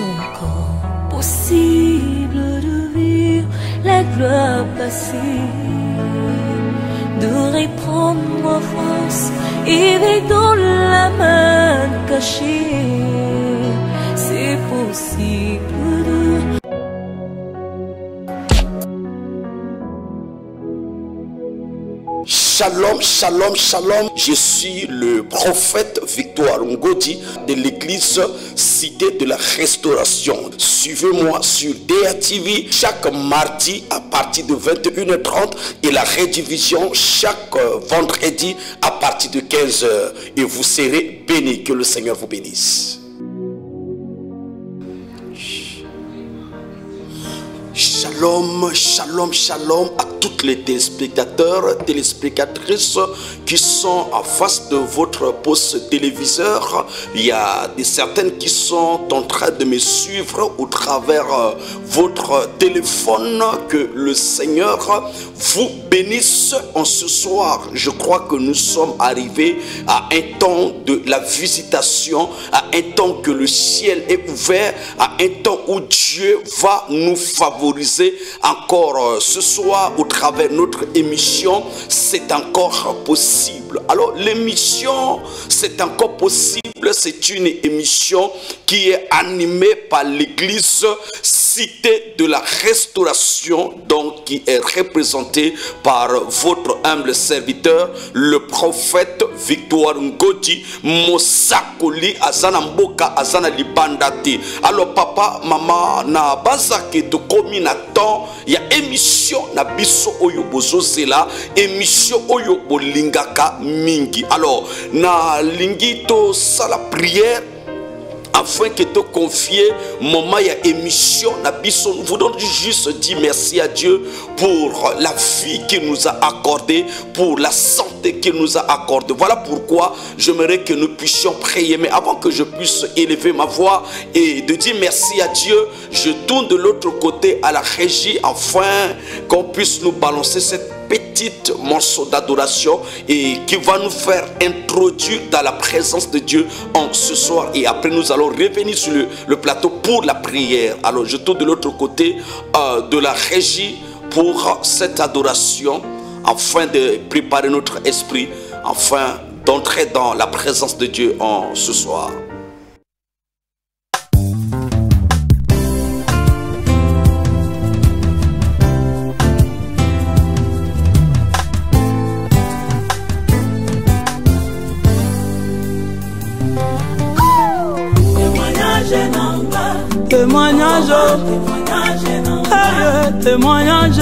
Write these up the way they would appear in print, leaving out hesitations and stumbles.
encore possible de vivre la gloire passée, de reprendre force et vivre dans la main cachée. C'est possible de... Shalom, shalom, shalom. Je suis le prophète Victor Ngodi de l'église Cité de la Restauration. Suivez-moi sur DATV chaque mardi à partir de 21h30 et la rediffusion chaque vendredi à partir de 15h. Et vous serez bénis. Que le Seigneur vous bénisse. Shalom, shalom, shalom à tous les téléspectateurs, téléspectatrices qui sont en face de votre poste téléviseur. Il y a certaines qui sont en train de me suivre au travers votre téléphone. Que le Seigneur vous bénisse en ce soir. Je crois que nous sommes arrivés à un temps de la visitation, à un temps que le ciel est ouvert, à un temps où Dieu va nous favoriser encore ce soir au travers de notre émission. C'est encore possible. Alors l'émission, c'est encore possible. C'est une émission qui est animée par l'église Cité de la Restauration, donc qui est représentée par votre humble serviteur, le prophète Victor Ngodi Mosakoli Azana Mboka Azana Libandati. Alors papa, maman, na bazake to komi na temps, ya émission na biso oyo bozozela, émission oyo bolingaka mingi. Alors na lingito sala prière afin que te confier moment ya émission na biso. Nous voulons juste dire merci à Dieu pour la vie qu'il nous a accordée, pour la santé qu'il nous a accordée. Voilà pourquoi j'aimerais que nous puissions prier. Mais avant que je puisse élever ma voix et de dire merci à Dieu, je tourne de l'autre côté à la régie afin qu'on puisse nous balancer cette petite morceau d'adoration et qui va nous faire introduire dans la présence de Dieu en ce soir. Et après nous allons revenir sur le plateau pour la prière. Alors je tourne de l'autre côté de la régie pour cette adoration afin de préparer notre esprit, afin d'entrer dans la présence de Dieu en ce soir. Témoignage, témoignage, témoignage,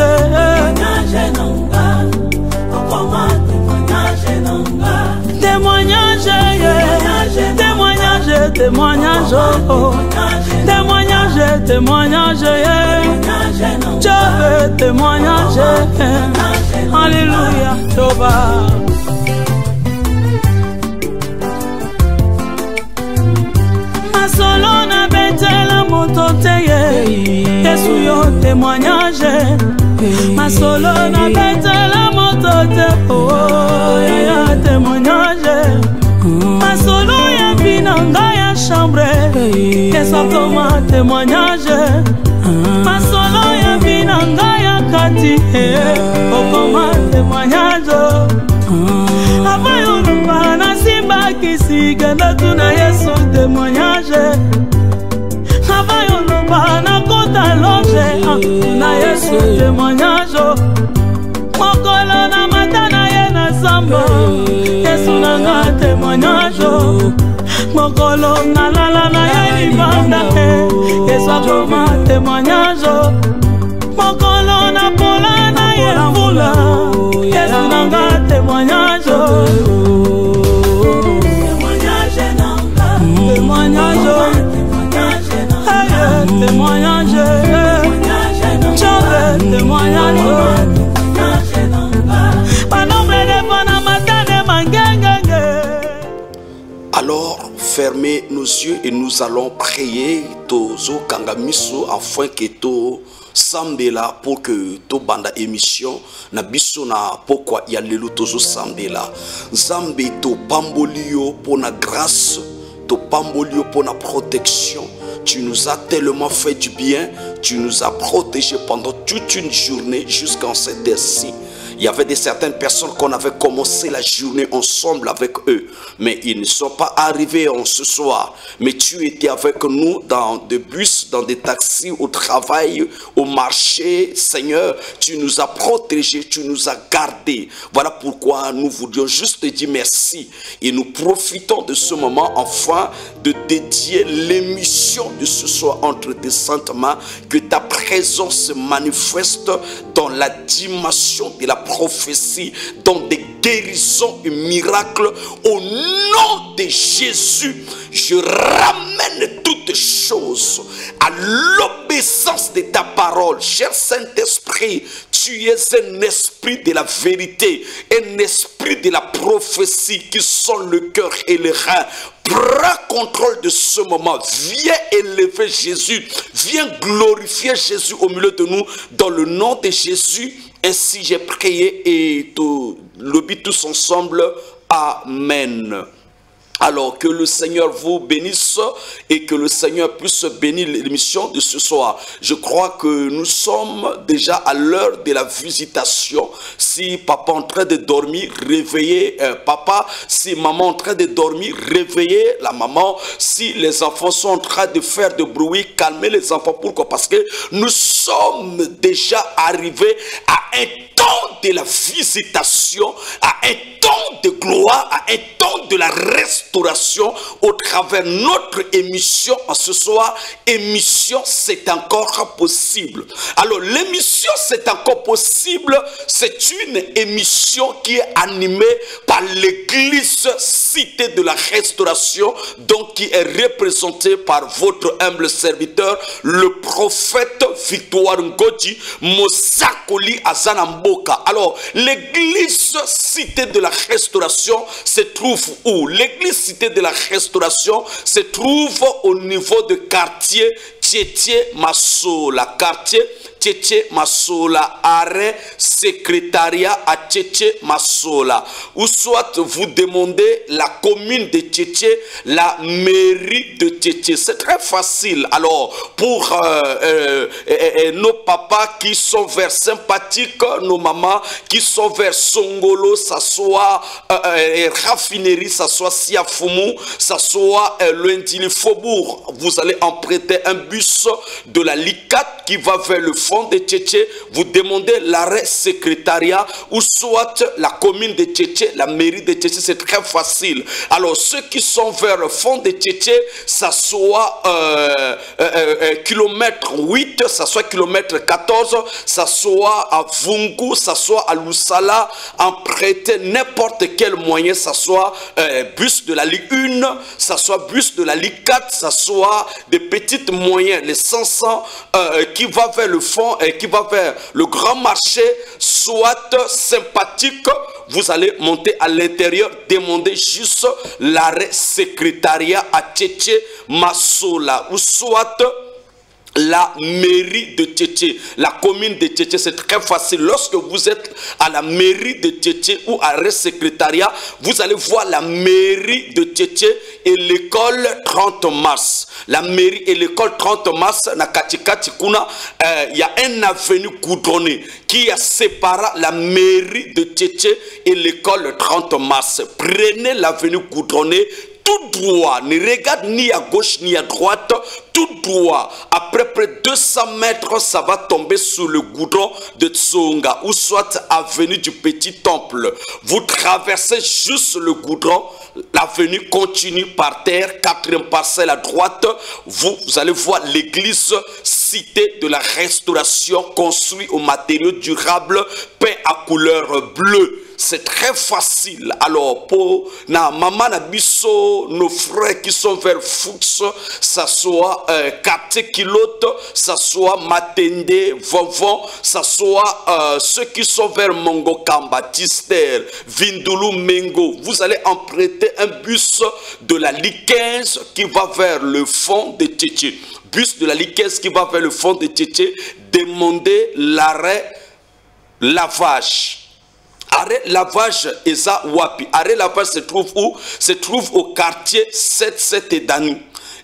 témoignage, témoignage, témoignage, témoignage, témoignage, alléluia, Jéhovah. Solo na betela mototeye Yesu yo témoignage. Ma solo na betela motote oh ya témoignage. Ma solo ya binanga ya chambre Yesu koma témoignage. Ma solo ya binanga ya kati oh koma témoignage. Avayo lumba na simba kisi kenda tuna Yesu témoignage. Avayo lumba na kota loge na Yesu témoignage. Mokolo na matana ye na samba Yesu nanga témoignage. Mokolo na lala na ye libanda Yesu akoma témoignage. Mokolo na pola na ye mbula Yesu nanga témoignage. Témoignage, témoignage, témoignage. Alors, fermez nos yeux et nous allons prier Tozo Kangamiso afin que to sambela pour que to banda émission na biso na pourquoi ya lelo tozo sambela Zambe to pambolio pour na grâce, to pambolio pour na protection, tu nous as tellement fait du bien, tu nous as protégés pendant toute une journée jusqu'en cette heure-ci. Il y avait certaines personnes qu'on avait commencé la journée ensemble avec eux, mais ils ne sont pas arrivés ce soir. Mais tu étais avec nous dans des bus, dans des taxis, au travail, au marché. Seigneur, tu nous as protégés, tu nous as gardés. Voilà pourquoi nous voulions juste te dire merci. Et nous profitons de ce moment enfin de dédier l'émission de ce soir entre tes saintes mains, que ta présence se manifeste dans la dimension de la prophétie, dans des guérisons et miracles. Au nom de Jésus, je ramène toutes choses à l'obéissance de ta parole. Cher Saint-Esprit, tu es un esprit de la vérité, un esprit de la prophétie qui sont le cœur et les reins. Prends contrôle de ce moment. Viens élever Jésus. Viens glorifier Jésus au milieu de nous. Dans le nom de Jésus, ainsi j'ai prié et le tous ensemble. Amen. Alors que le Seigneur vous bénisse et que le Seigneur puisse bénir l'émission de ce soir. Je crois que nous sommes déjà à l'heure de la visitation. Si papa est en train de dormir, réveillez papa. Si maman est en train de dormir, réveillez la maman. Si les enfants sont en train de faire de bruit, calmez les enfants. Pourquoi? Parce que nous sommes déjà arrivés à un temps de la visitation, à un temps de gloire, à un temps de la restauration au travers de notre émission en ce soir. Émission, c'est encore possible. Alors l'émission, c'est encore possible. C'est une émission qui est animée par l'église Cité de la Restauration, donc qui est représentée par votre humble serviteur, le prophète Victoire Ngodi Mosakoli Azanamboka. Alors l'église Cité de la Restauration se trouve où? L'église Cité de la Restauration se trouve au niveau de quartier Tietie Masola. Quartier Tietie Masola, arrêt secrétariat à Tietie Masola. Ou soit vous demandez la commune de Tietie, la mairie de Tietie. C'est très facile. Alors, pour nos papas qui sont vers sympathiques, nos mamans qui sont vers Songolo, ça soit raffinerie, ça soit Siafumu, ça soit Luendili Faubourg, vous allez emprunter un bus de la LICAT qui va vers le fond de Tietie. Vous demandez l'arrêt secrétariat ou soit la commune de Tietie, la mairie de Tietie. C'est très facile. Alors ceux qui sont vers le fond de Tietie, ça soit kilomètre 8, ça soit kilomètre 14, ça soit à Vungu, ça soit à Lusala, emprunter n'importe quel moyen, ça soit bus de la Ligue 1, ça soit bus de la Ligue 4, ça soit des petites moyens, les 500 qui va vers le fond et qui va vers le grand marché, soit sympathique, vous allez monter à l'intérieur, demander juste l'arrêt secrétariat à Tietie Masola, ou soit la mairie de Tietie, la commune de Tietie. C'est très facile. Lorsque vous êtes à la mairie de Tietie ou à l'arrêt secrétariat, vous allez voir la mairie de Tietie et l'école 30 mars. La mairie et l'école 30 mars, na katikati kuna, il y a un avenue goudronné qui sépare la mairie de Tietie et l'école 30 mars. Prenez l'avenue goudronné tout droit, ne regarde ni à gauche ni à droite, tout droit. Après près de 200 mètres, ça va tomber sur le goudron de Tsonga, ou soit avenue du Petit Temple. Vous traversez juste le goudron, l'avenue continue par terre, 4e parcelle à droite, vous allez voir l'église Cité de la Restauration, construite aux matériaux durables, peint à couleur bleue. C'est très facile. Alors, pour na maman na biso, nos frères qui sont vers Fuchs, ça soit quartier Kilote, ça soit Matende, Vovon, ça soit ceux qui sont vers Mongokamba, Tister, Vindulu, Mengo. Vous allez emprunter un bus de la Ligue 15 qui va vers le fond de Tietie. Bus de la Ligue 15 qui va vers le fond de Tietie. Demandez l'arrêt lavage. Arrêt lavage Eza Wapi. Arrêt lavage se trouve où? Se trouve au quartier 77 Dani.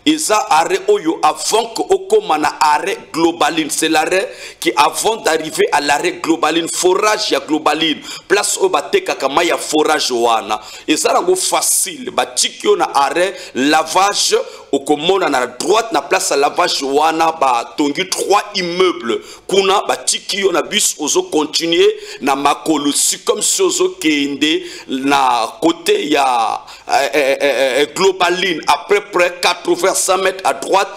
eza arrêt oyo avant que okomana arrêt globaline. C'est l'arrêt qui avant d'arriver à l'arrêt globaline, forage ya globaline, place au bateka kama ya forage wana. Eza rango facile, batiki yo na arrêt lavage okomona na droite na place à lavage wana ba tongi 3 immeubles. Kuna batiki yo na bus ozo continuer na makolo si comme si ozo kende na côté ya globaline à peu près 80 mètres à droite,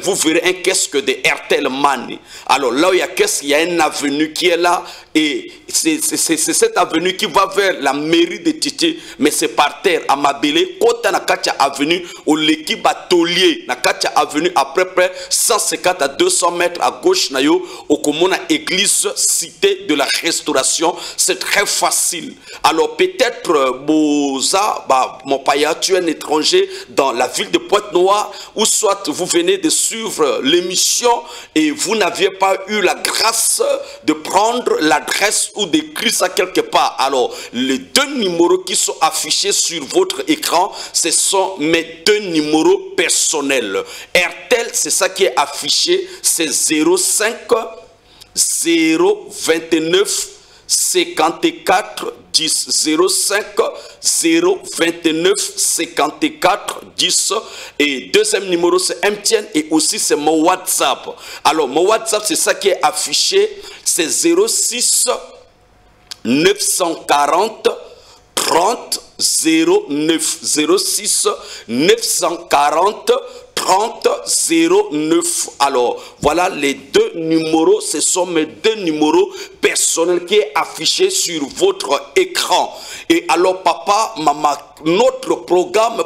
vous verrez un kiosque de Airtel Money. Alors là où il y a kiosque, il y a une avenue qui est là et c'est cette avenue qui va vers la mairie de Titi, mais c'est par terre à Mabele. Kota na katia avenue au leki batolier na katia avenue à peu près 150 à 200 mètres à gauche na yo au komona église cité de la restauration. C'est très facile. Alors peut-être Boza mon paya, tu es un étranger dans la ville de Pointe-Noire, ou soit vous venez de suivre l'émission et vous n'aviez pas eu la grâce de prendre l'adresse ou d'écrire ça quelque part. Alors, les 2 numéros qui sont affichés sur votre écran, ce sont mes 2 numéros personnels. RTL, c'est ça qui est affiché, c'est 05 029 54 10 05 029 54 10 et deuxième numéro c'est MTN et aussi c'est mon WhatsApp. Alors mon WhatsApp c'est ça qui est affiché, c'est 06 940 30 09 06 940 30 09. Alors voilà les 2 numéros, ce sont mes 2 numéros personnels qui est affiché sur votre écran. Et alors papa, maman, notre programme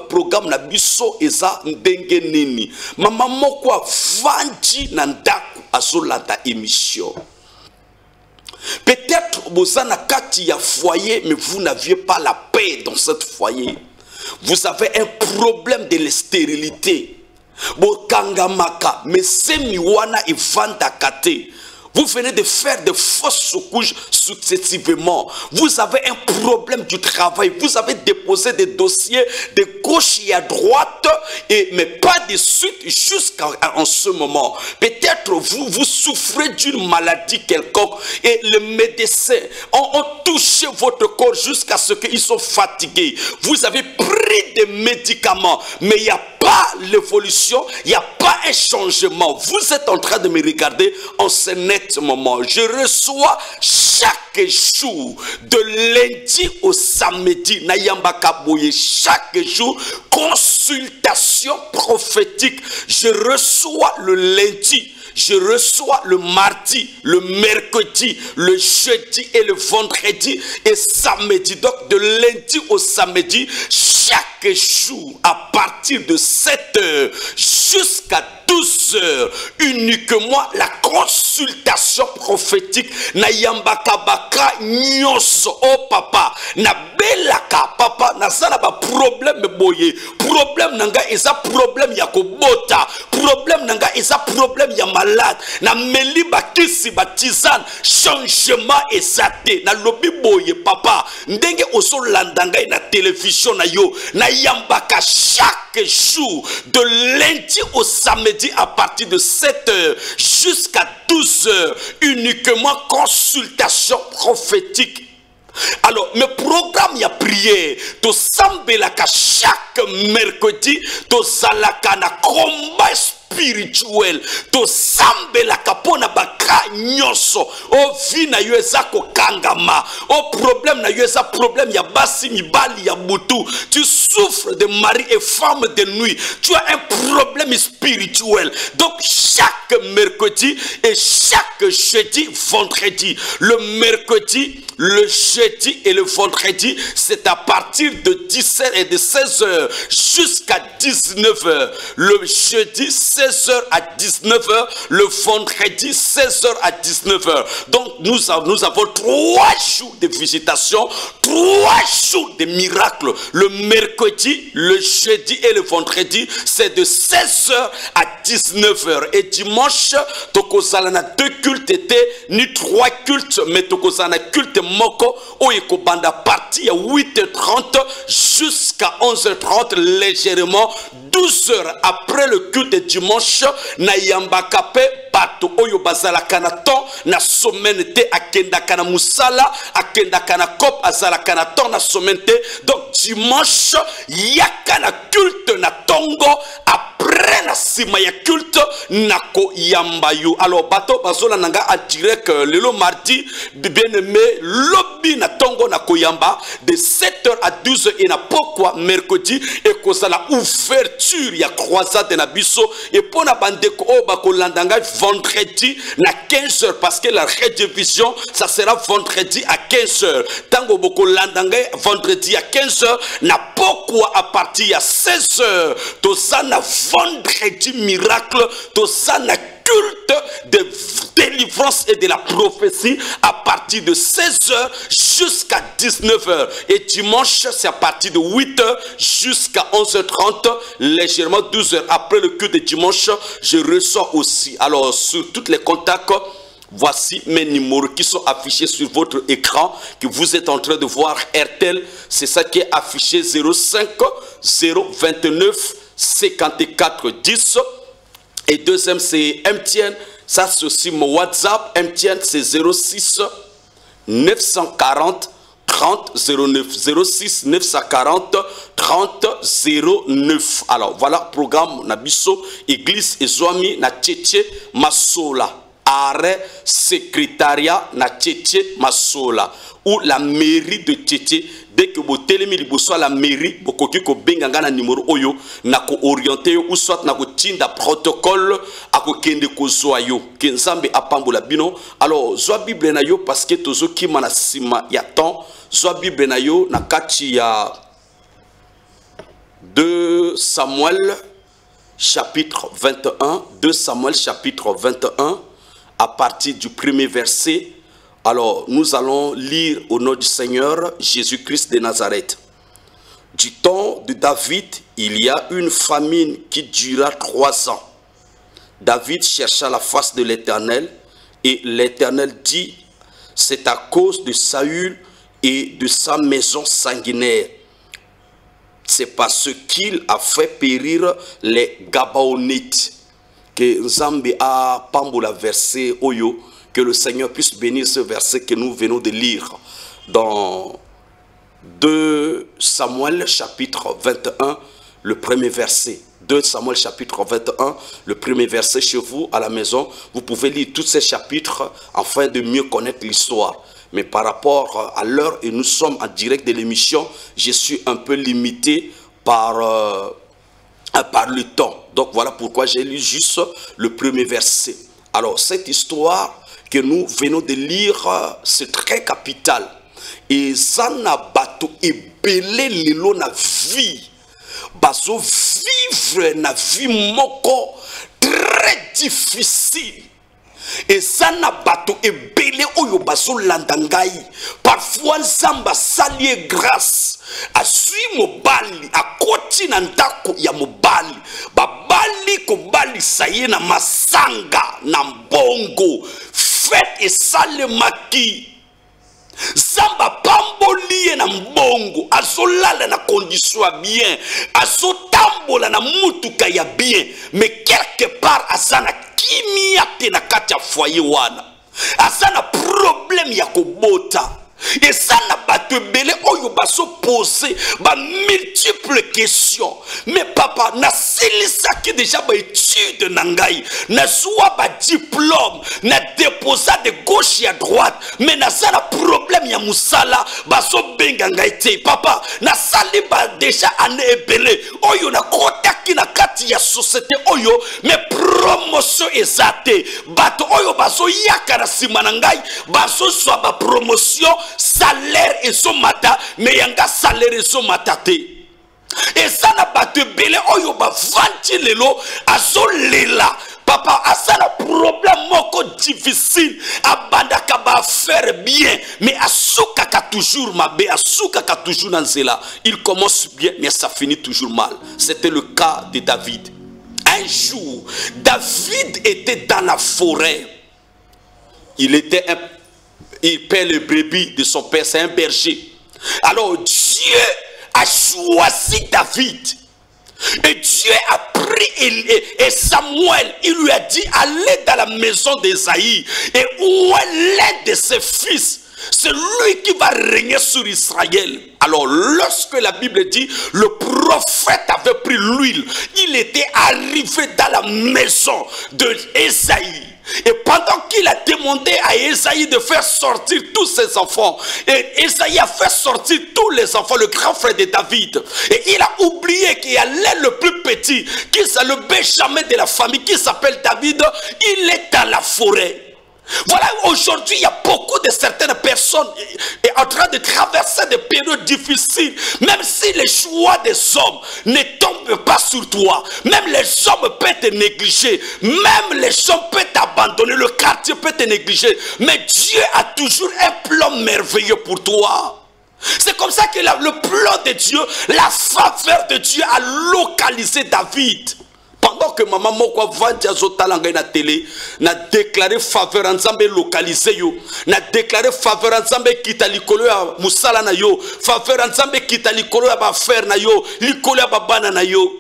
nabiso eza ndenge nini. Maman moko vanji nandaku azolanda émission. Peut-être vous en kati ya foyer, mais vous n'aviez pas la paix dans cette foyer. Vous avez un problème de la stérilité. Bokangamaka, mais c'est miwana et vandakate. Vous venez de faire de fausses couches successivement. Vous avez un problème du travail. Vous avez déposé des dossiers de gauche et à droite, mais pas de suite jusqu'en ce moment. Peut-être vous souffrez d'une maladie quelconque et les médecins ont touché votre corps jusqu'à ce qu'ils sont fatigués. Vous avez pris des médicaments, mais il n'y a pas l'évolution, il n'y a pas un changement. Vous êtes en train de me regarder en ce net moment. Je reçois chaque jour, de lundi au samedi, chaque jour, consultation prophétique. Je reçois le lundi, je reçois le mardi, le mercredi, le jeudi et le vendredi et samedi. Donc de lundi au samedi, chaque jour à partir de 7 h jusqu'à 12 h, uniquement la consultation prophétique. Na yambaka baka nyoso oh papa na belaka papa na sana ba problème boye problème nanga eza problème ya kobota problème nanga eza problème ya malade na meli bakisi batizane changement ezate na lobi boye papa ndenge oso landanga na télévision na yo na yambaka chaque jour de lundi au samedi à partir de 7 h jusqu'à 12 h, uniquement consultation prophétique. Alors, mes programmes y a prié, to sambelaka chaque mercredi, to salaka na combat spirituel, to sambelaka pona baka nyonso, o vi na yo eza kokangama, o problème na yo eza problème ya basi mibali ya butu, tu souffres de mari et femme de nuit, tu as un problème spirituel. Donc chaque mercredi et chaque jeudi, vendredi, le mercredi, le jeudi et le vendredi, c'est à partir de 17 et de 16 h jusqu'à 19 h. Le jeudi 16 h à 19 h, le vendredi 16 h à 19 h. Donc nous avons 3 jours de visitation, 3 jours de miracles. Le mercredi, le jeudi et le vendredi, c'est de 16 h à 19 h. Et dimanche, tokozalana 2 cultes étaient ni 3 cultes, mais tokozalana culte moko oyeko banda partie à 8 h 30 jusqu'à 11 h 30 légèrement 12 heures après le culte de dimanche, na yambaka pe bato oyo bazalaka na temps na semaine te akendaka na musala, akendaka na kop azalaka na temps na semaine te. Donc dimanche yaka na culte na tongo après la sima ya culte nako yamba yo. Alors bato bazola nanga a direct lelo mardi bien aimé lobby na tongo nako yamba de 7h à 12h et na pourquoi mercredi et cause la ouverture ya croisade na biso et pour na bandeko o bako landanga vendredi na 15h parce que la rediffusion ça sera vendredi à 15h. Tango boko landanga vendredi à 15h na pourquoi à partir à 16h tosana vendredi miracle tosana culte de délivrance et de la prophétie à partir de 16h jusqu'à 19h. Et dimanche, c'est à partir de 8h jusqu'à 11h30, légèrement 12h. Après le culte de dimanche, je reçois aussi. Alors, sur tous les contacts, voici mes numéros qui sont affichés sur votre écran, que vous êtes en train de voir. RTL, c'est ça qui est affiché 05 029 54 10. Et deuxième, c'est MTN. Ça, c'est aussi mon WhatsApp. MTN, c'est 06 940 30 09. 06 940 30 09. Alors, voilà, programme Nabiso, Église et Zoami, na Tchétché, Masola. Arrêt, secrétariat, na Tchétché, Masola. Ou la mairie de Tchétché. Dès que vous télémi liboso à la mairie, vous pouvez que benganga na numéro oyo, na ko orienté ou soit na ko tinda protocole à ko kende ko zoayo, kenzambe apambola bino. Alors, zoa Bible na yo parce que tozo ki mana sima ya temps, zoa Bible na yo na kati ya 2 Samuel chapitre 21, 2 Samuel chapitre 21 à partir du premier verset. Alors, nous allons lire au nom du Seigneur Jésus-Christ de Nazareth. Du temps de David, il y a une famine qui dura 3 ans. David chercha la face de l'Éternel et l'Éternel dit, c'est à cause de Saül et de sa maison sanguinaire. C'est parce qu'il a fait périr les Gabaonites que Nzambe a pambola verset Oyo. Que le Seigneur puisse bénir ce verset que nous venons de lire dans 2 Samuel chapitre 21, le premier verset. 2 Samuel chapitre 21, le premier verset chez vous à la maison. Vous pouvez lire tous ces chapitres afin de mieux connaître l'histoire. Mais par rapport à l'heure et nous sommes en direct de l'émission, je suis un peu limité par le temps. Donc voilà pourquoi j'ai lu juste le premier verset. Alors cette histoire que nous venons de lire, c'est très capital. Et ça n'a pas ébélé lelo na vie. Baso vivre na vie moko très difficile. Et ça n'a pas ébélé oyo baso landangai. Parfois Zamba salie grâce. A sui mobali, a koti na ndako ya mobali. Babali ko bali saye na masanga na mbongo. Faites et salemaki. Zamba pamboli na mbongo. Azolala na condition bien. Azotambola na mutuka ya bien. Mais quelque part azana kimia te na kati ya foyer wana. Azana problème ya kobota. Et ça n'a pas de belé oyo baso poser ba multiples questions. Mais papa na silisa qui déjà ba étude nangai na soit ba diplôme na déposa de gauche et à droite mais na ça na problème ya musala baso benga ngai te papa na sali ba déjà ane belé oyo na kotaki na kati ya société oyo mais promotion ezate bato oyo baso yaka na sima nangai baso soit ba promotion salaire et son mata mais yanga salaire et son matate et ça n'a pas de belé oyo ba vanti lelo azolela papa asala problème moko difficile abandaka ba faire bien mais asukaka toujours mabe asukaka toujours nanzela il commence bien mais ça finit toujours mal. C'était le cas de David. Un jour David était dans la forêt. Il paie le brebis de son père, c'est un berger. Alors Dieu a choisi David Et Dieu a pris et Samuel, il lui a dit, allez dans la maison d'Ésaïe, et où est l'un de ses fils? C'est lui qui va régner sur Israël. Alors lorsque la Bible dit, le prophète avait pris l'huile, il était arrivé dans la maison d'Ésaïe. Et pendant qu'il a demandé à Ésaïe de faire sortir tous ses enfants, et Ésaïe a fait sortir tous les enfants, le grand frère de David, et il a oublié qu'il y a l'un le plus petit, qui est le Benjamin de la famille, qui s'appelle David, il est dans la forêt. Voilà, aujourd'hui, il y a beaucoup de certaines personnes en train de traverser des périodes difficiles. Même si les choix des hommes ne tombent pas sur toi, même les hommes peuvent te négliger, même les gens peuvent t'abandonner, le quartier peut te négliger, mais Dieu a toujours un plan merveilleux pour toi. C'est comme ça que le plan de Dieu, la faveur de Dieu a localisé David. Pendant que maman moko vandi azotalanga na télé, na déclaré faveur nzambe localisé yo, na déclaré faveur nzambe kita likolo ya musala na yo, faveur nzambe kita likolo ya ba frère na yo, likolo ya bana na yo.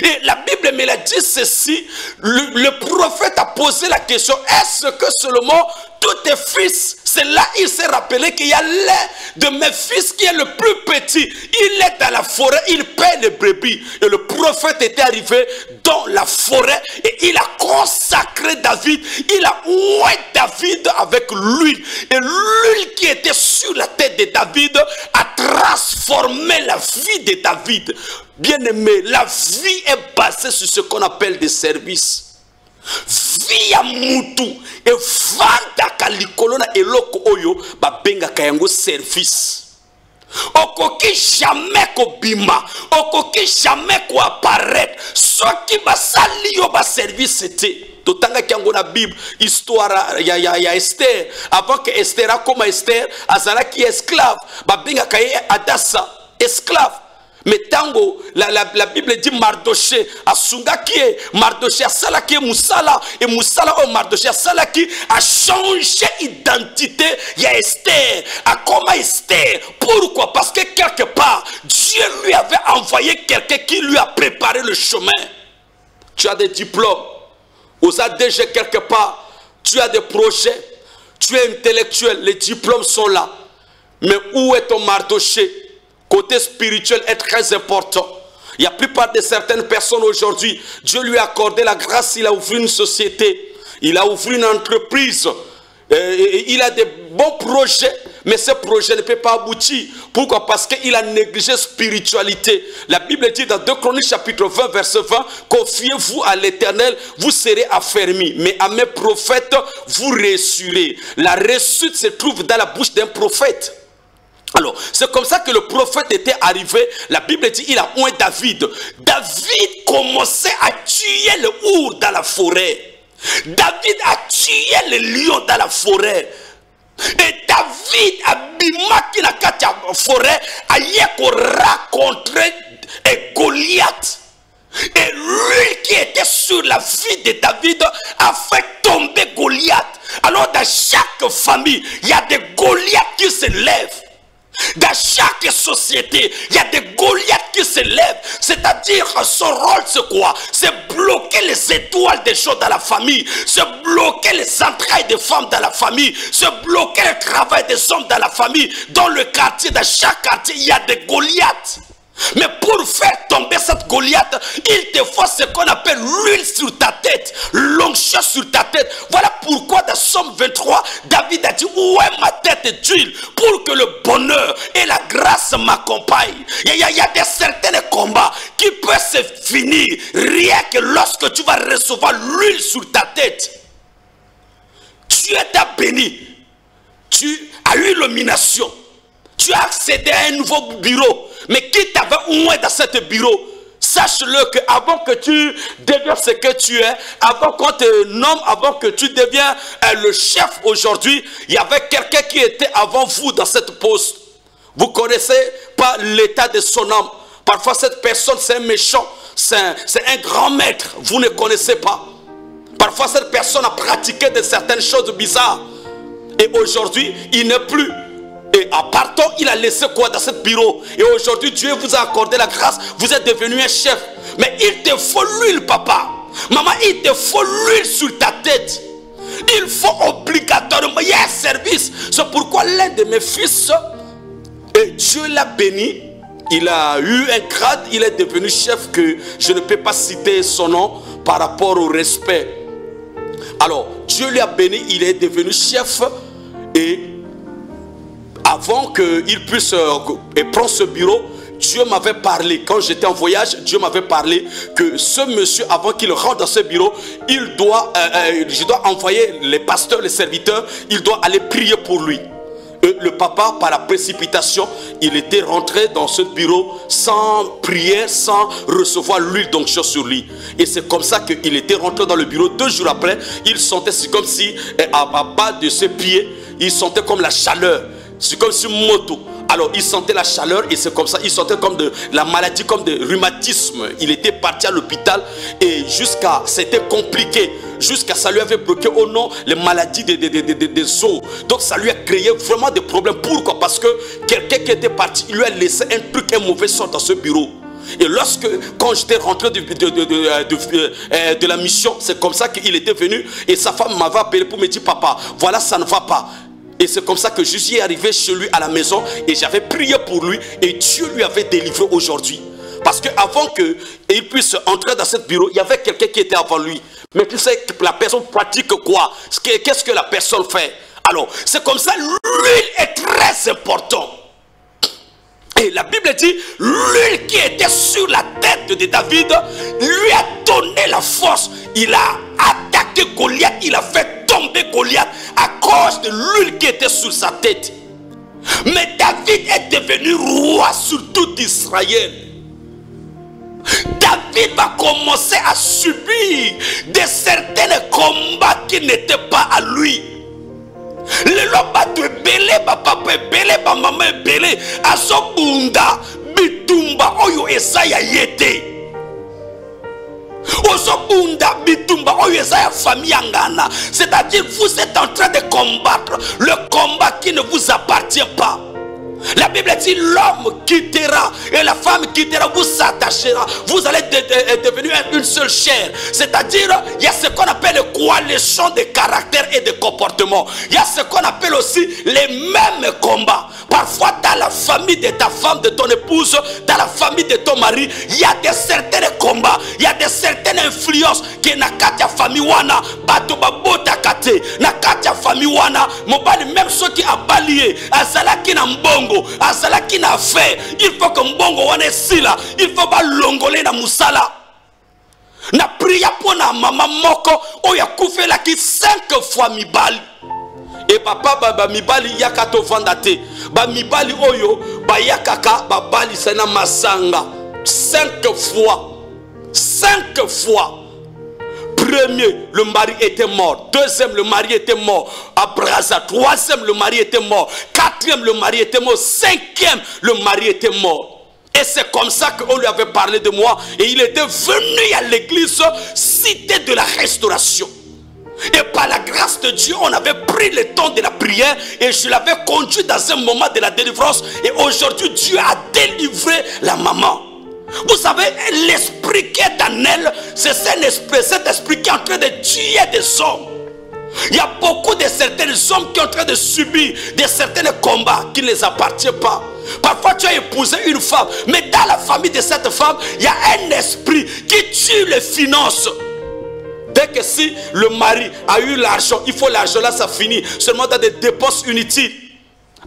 Et la Bible me l'a dit ceci, le prophète a posé la question, est-ce que seulement tous tes fils, c'est là il s'est rappelé qu'il y a l'un de mes fils qui est le plus petit, il est dans la forêt, il paie les brebis. Et le prophète était arrivé dans la forêt et il a consacré David, il a oué David avec l'huile. Et l'huile qui était sur la tête de David a transformé la vie de David. Bien aimé, la vie est basée sur ce qu'on appelle des services. Via mutu et vanda kalikolo na eloko oyo ba benga kayango service. Okoki jamais ko bima, okoki jamais ko apparaître. Ce qui ba sali yo ba service c'était. Totanga kiango na Bible histoire ya Esther. Avant que Esther a comme Esther azala qui esclave, ba benga kaye Adassa esclave. Mais tango, la Bible dit Mardoché, Asunga qui est Mardoché, Asala qui est Moussala, et Moussala ou Mardoché, Asala qui a changé l'identité, il y a Esther, à comment Esther. Pourquoi? Parce que quelque part, Dieu lui avait envoyé quelqu'un qui lui a préparé le chemin. Tu as des diplômes, aux ADG quelque part, tu as des projets, tu es intellectuel, les diplômes sont là. Mais où est ton Mardoché? Côté spirituel est très important. Il y a la plupart de certaines personnes aujourd'hui, Dieu lui a accordé la grâce, il a ouvert une société, il a ouvert une entreprise, il a des bons projets, mais ce projet ne peut pas aboutir. Pourquoi? Parce qu'il a négligé spiritualité. La Bible dit dans 2 Chroniques chapitre 20 verset 20, confiez-vous à l'Éternel, vous serez affermis, mais à mes prophètes, vous réussirez. La réussite se trouve dans la bouche d'un prophète. Alors, c'est comme ça que le prophète était arrivé. La Bible dit, il a oint David. David commençait à tuer le ours dans la forêt. David a tué le lion dans la forêt. Et David a bimaki na kati ya forêt, a rencontré Goliath. Et lui qui était sur la vie de David a fait tomber Goliath. Alors, dans chaque famille, il y a des Goliaths qui se lèvent. Dans chaque société, il y a des Goliaths qui se lèvent. C'est-à-dire, son rôle c'est quoi? C'est bloquer les étoiles des gens dans la famille, c'est bloquer les entrailles des femmes dans la famille, c'est bloquer le travail des hommes dans la famille. Dans le quartier, dans chaque quartier, il y a des Goliaths. Mais pour faire tomber cette Goliath, il te faut ce qu'on appelle l'huile sur ta tête, l'onction sur ta tête. Voilà pourquoi dans Somme 23, David a dit, où est ma tête d'huile pour que le bonheur et la grâce m'accompagnent. Il y a des certains combats qui peuvent se finir rien que lorsque tu vas recevoir l'huile sur ta tête. Tu es béni, tu as eu l'illumination, tu as accédé à un nouveau bureau. Mais qui t'avait oué dans ce bureau? Sache-le qu'avant que tu deviens ce que tu es, avant qu'on te nomme, avant que tu deviens le chef aujourd'hui, il y avait quelqu'un qui était avant vous dans cette poste. Vous ne connaissez pas l'état de son âme. Parfois cette personne c'est un méchant, c'est un grand maître, vous ne connaissez pas. Parfois cette personne a pratiqué de certaines choses bizarres. Et aujourd'hui, il n'est plus. Et en partant, il a laissé quoi dans ce bureau? Et aujourd'hui, Dieu vous a accordé la grâce. Vous êtes devenu un chef. Mais il te faut l'huile, papa. Maman, il te faut l'huile sur ta tête. Il faut obligatoirement, il y a un service. C'est pourquoi l'un de mes fils, et Dieu l'a béni, il a eu un grade, il est devenu chef que je ne peux pas citer son nom par rapport au respect. Alors, Dieu lui a béni, il est devenu chef et avant qu'il puisse prendre ce bureau, Dieu m'avait parlé, quand j'étais en voyage, Dieu m'avait parlé que ce monsieur, avant qu'il rentre dans ce bureau, je dois envoyer les pasteurs, les serviteurs, il doit aller prier pour lui. Le papa, par la précipitation, il était rentré dans ce bureau sans prière, sans recevoir l'huile d'onction sur lui. Et c'est comme ça qu'il était rentré dans le bureau. 2 jours après, il sentait, c'est comme si, à bas de ses pieds, il sentait comme la chaleur. C'est comme si moto. Alors il sentait la chaleur et c'est comme ça, il sentait comme de la maladie, comme de rhumatisme. Il était parti à l'hôpital et c'était compliqué. Jusqu'à ça lui avait bloqué au nom les maladies des os. Donc ça lui a créé vraiment des problèmes. Pourquoi? Parce que quelqu'un qui était parti, il lui a laissé un mauvais sort dans ce bureau. Et quand j'étais rentré de la mission, c'est comme ça qu'il était venu et sa femme m'avait appelé pour me dire, papa, voilà, ça ne va pas. Et c'est comme ça que je suis arrivé chez lui à la maison et j'avais prié pour lui et Dieu lui avait délivré aujourd'hui. Parce qu'avant qu'il puisse entrer dans ce bureau, il y avait quelqu'un qui était avant lui. Mais tu sais, la personne pratique quoi? Qu'est-ce que la personne fait? Alors, c'est comme ça, l'huile est très importante. Et la Bible dit, l'huile qui était sur la tête de David lui a donné la force. Il a attaqué Goliath, il a fait tomber Goliath à cause de l'huile qui était sur sa tête. Mais David est devenu roi sur tout Israël. David va commencer à subir certains combats qui n'étaient pas à lui. Le loba de belé, papa belé, maman belé, azobunda bitumba oyo esaya yete. Ozobunda bitumba oyo esaya famille angana. C'est-à-dire vous êtes en train de combattre le combat qui ne vous appartient pas. La Bible dit l'homme quittera et la femme quittera, vous s'attachera, vous allez devenir une seule chair. C'est-à-dire, il y a ce qu'on appelle le coalition de caractère et de comportement. Il y a ce qu'on appelle aussi les mêmes combats. Parfois dans la famille de ta femme, de ton épouse, dans la famille de ton mari, il y a de certains combats, il y a de certaines influences qui na katia famille wana bato babota kate na katia famille wana mobali même ceux qui a balié azalaki na mbongo azalaki na fait, il faut que mbongo wana sila, il faut ba longole na musala. Na priya pour na mama moko oya kufela ki 5 fois mibali. Et papa baba mibali yakato vandate ba mibali oyo ba yakaka ba bali sana masanga 5 fois. 5 fois. Premier, le mari était mort. Deuxième, le mari était mort. Après ça, troisième, le mari était mort. Quatrième, le mari était mort. Cinquième, le mari était mort. Et c'est comme ça qu'on lui avait parlé de moi. Et il était venu à l'église cité de la restauration. Et par la grâce de Dieu, on avait pris le temps de la prière et je l'avais conduit dans un moment de la délivrance. Et aujourd'hui, Dieu a délivré la maman. Vous savez, l'esprit qui est en elle, c'est cet esprit qui est en train de tuer des hommes. Il y a beaucoup de certains hommes qui sont en train de subir de certains combats qui ne les appartiennent pas. Parfois tu as épousé une femme, mais dans la famille de cette femme, il y a un esprit qui tue les finances. Dès que si le mari a eu l'argent, il faut l'argent là, ça finit seulement dans des dépenses inutiles.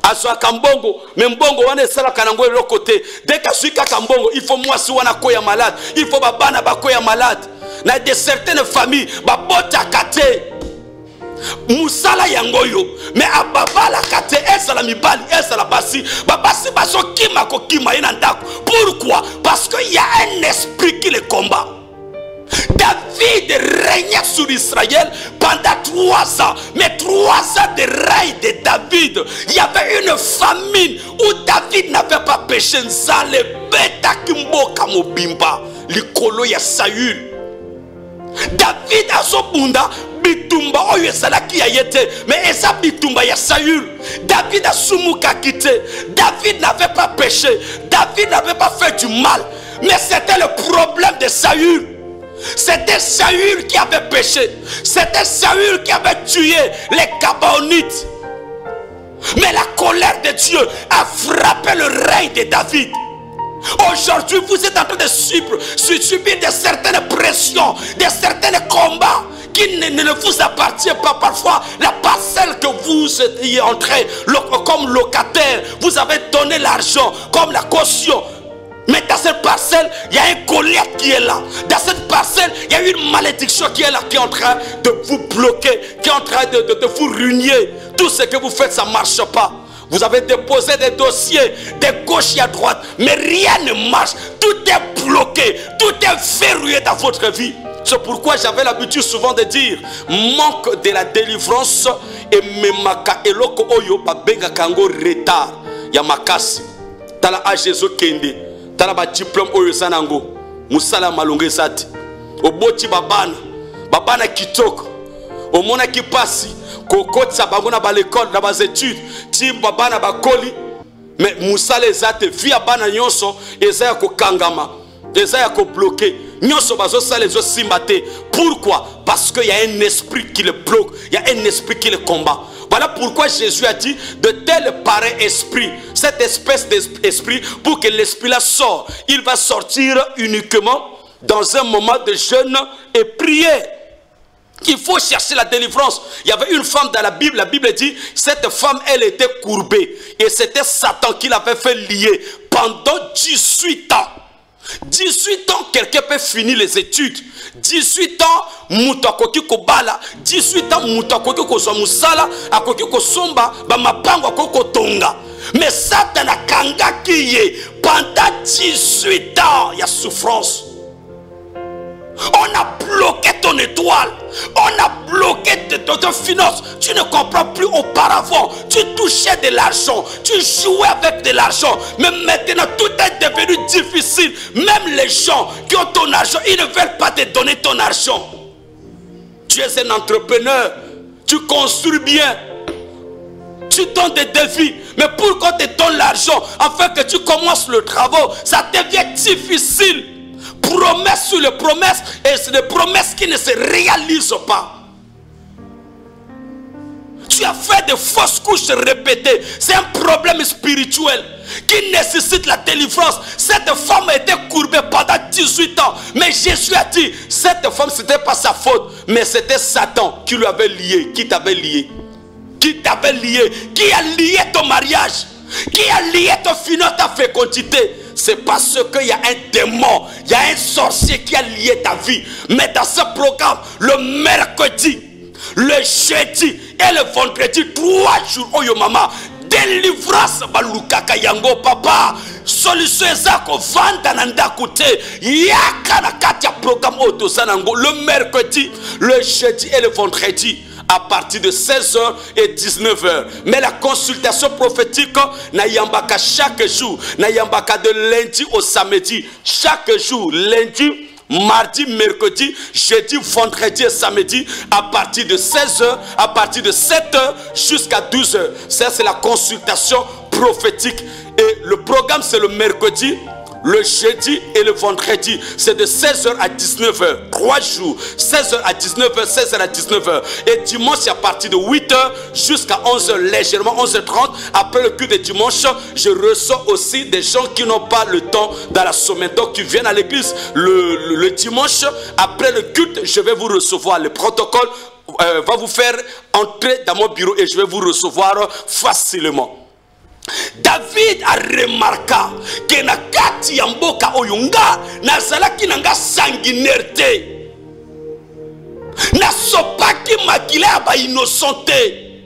Azwa kambongo, mais mbongo wana esala kanango de l'autre côté. Dès que suika kambongo, il faut moi si wana koya malade, il faut babana bakoya malade. Na de certaines familles, babota kate. Musala yangoyo, mais ababa la kate, esala mibali, esala basi, babasi baso kima ko kima inandako. Pourquoi? Parce qu'il y a un esprit qui les combat. David régnait sur Israël pendant 3 ans. Mais 3 ans de règne de David, il y avait une famine où David n'avait pas péché. Nzale beta kimbo kamobimba likolo ya Saül. David azobunda bitumba oyo ezalaki ya yete, mais eza bitumba ya Saül. David asumuka kite. David n'avait pas péché. David n'avait pas fait du mal. Mais c'était le problème de Saül. C'était Saül qui avait péché. C'était Saül qui avait tué les Gabaonites. Mais la colère de Dieu a frappé le règne de David. Aujourd'hui, vous êtes en train de subir de certaines pressions, de certains combats qui ne vous appartient pas. Parfois, la parcelle que vous êtes entré comme locataire, vous avez donné l'argent comme la caution. Mais dans cette parcelle, il y a un Goliath qui est là. Dans cette parcelle, il y a une malédiction qui est là, qui est en train de vous bloquer, qui est en train de vous ruiner. Tout ce que vous faites, ça ne marche pas. Vous avez déposé des dossiers de gauche et à droite, mais rien ne marche. Tout est bloqué, tout est verrouillé dans votre vie. C'est pourquoi j'avais l'habitude souvent de dire, manque de la délivrance et memaka eloko oyo babenga kango retard. Ya makasi. Tala a Jésus kende. Tala ba diplôme oyo sanango. Musala malonge sati. Oboti babana kitoko. Omona ki pasi. Kokotsa bangona ba l'école na bas études. Ti babana bakoli. Mais musala ezate via bana nyonso ezaya ko kangama. Ezaya ko bloquer. Nyonso bazo sala zo simbate. Pourquoi? Parce qu'il y a un esprit qui le bloque, il y a un esprit qui le combat. Voilà pourquoi Jésus a dit de tel pareil esprit, cette espèce d'esprit, pour que l'esprit là sorte, il va sortir uniquement dans un moment de jeûne et prière. Il faut chercher la délivrance. Il y avait une femme dans la Bible dit, cette femme elle était courbée et c'était Satan qui l'avait fait lier pendant 18 ans. 18 ans, quelqu'un peut finir les études. 18 ans, mutakoki kobala. 18 ans, mutakoki ko musala, akoki ko somba, ba mapango ko tonga. Mais Satan a kanga kiye pendant 18 ans, il y a souffrance. On a bloqué ton étoile. On a bloqué tes finances. Tu ne comprends plus auparavant. Tu touchais de l'argent. Tu jouais avec de l'argent. Mais maintenant, tout est devenu difficile. Même les gens qui ont ton argent, ils ne veulent pas te donner ton argent. Tu es un entrepreneur. Tu construis bien. Tu donnes des défis. Mais pourquoi te donnes l'argent afin que tu commences le travail? Ça devient difficile. Promesses sur les promesses, et c'est des promesses qui ne se réalisent pas. Tu as fait de fausses couches répétées. C'est un problème spirituel qui nécessite la délivrance. Cette femme a été courbée pendant 18 ans. Mais Jésus a dit, cette femme, ce n'était pas sa faute, mais c'était Satan qui lui avait lié. Qui t'avait lié? Qui t'avait lié? Qui a lié ton mariage? Qui a lié ton finance, ta fécondité? C'est parce qu'il y a un démon, il y a un sorcier qui a lié ta vie. Mais dans ce programme, le mercredi, le jeudi et le vendredi, 3 jours, oh yo maman, délivrance balukaka yango papa. Solution ezako vanda nanda koute. Yaka na kati ya programme otosanango le mercredi, le jeudi et le vendredi. À partir de 16h et 19h. Mais la consultation prophétique na yambaka chaque jour. Na yambaka de lundi au samedi. Chaque jour, lundi, mardi, mercredi, jeudi, vendredi et samedi. À partir de 16h, à partir de 7h jusqu'à 12h. Ça c'est la consultation prophétique. Et le programme c'est le mercredi, le jeudi et le vendredi. C'est de 16h à 19h. 3 jours. 16h à 19h, 16h à 19h. Et dimanche, à partir de 8h jusqu'à 11h, légèrement 11h30. Après le culte de dimanche, je reçois aussi des gens qui n'ont pas le temps dans la semaine. Donc, qui viennent à l'église le dimanche. Après le culte, je vais vous recevoir. Le protocole va vous faire entrer dans mon bureau et je vais vous recevoir facilement. David a remarqué que na kati ya mboka oyunga nazalaki nanga sanguinerte na sopaki makila ya ba innocenté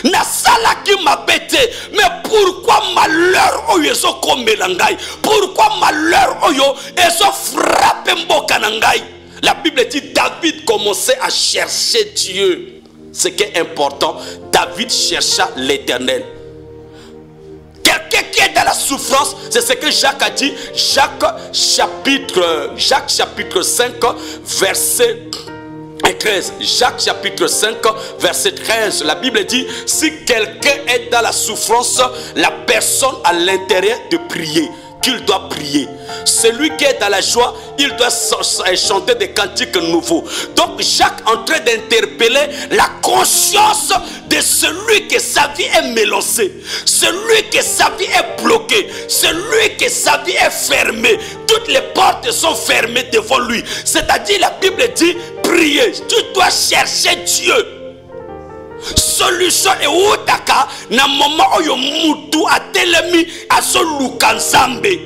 na salaki mabete. Mais pourquoi malheur oyo ezo komela ngai? Pourquoi malheur oyo ezo frappe mboka na ngai? La Bible dit David commençait à chercher Dieu. Ce qui est important, David chercha l'Éternel. Quelqu'un qui est dans la souffrance, c'est ce que Jacques a dit. Jacques chapitre 5, verset 13. Jacques chapitre 5, verset 13. La Bible dit, si quelqu'un est dans la souffrance, la personne à l'intérieur de prier. qu'il doit prier. Celui qui est dans la joie, il doit chanter des cantiques nouveaux. Donc Jacques est en train d'interpeller la conscience de celui que sa vie est mélangée, celui que sa vie est bloquée, celui que sa vie est fermée. Toutes les portes sont fermées devant lui. C'est-à-dire, la Bible dit, prier. Tu dois chercher Dieu. Solution est utaka na moment oyo mutu atelemi aso lukanzambe.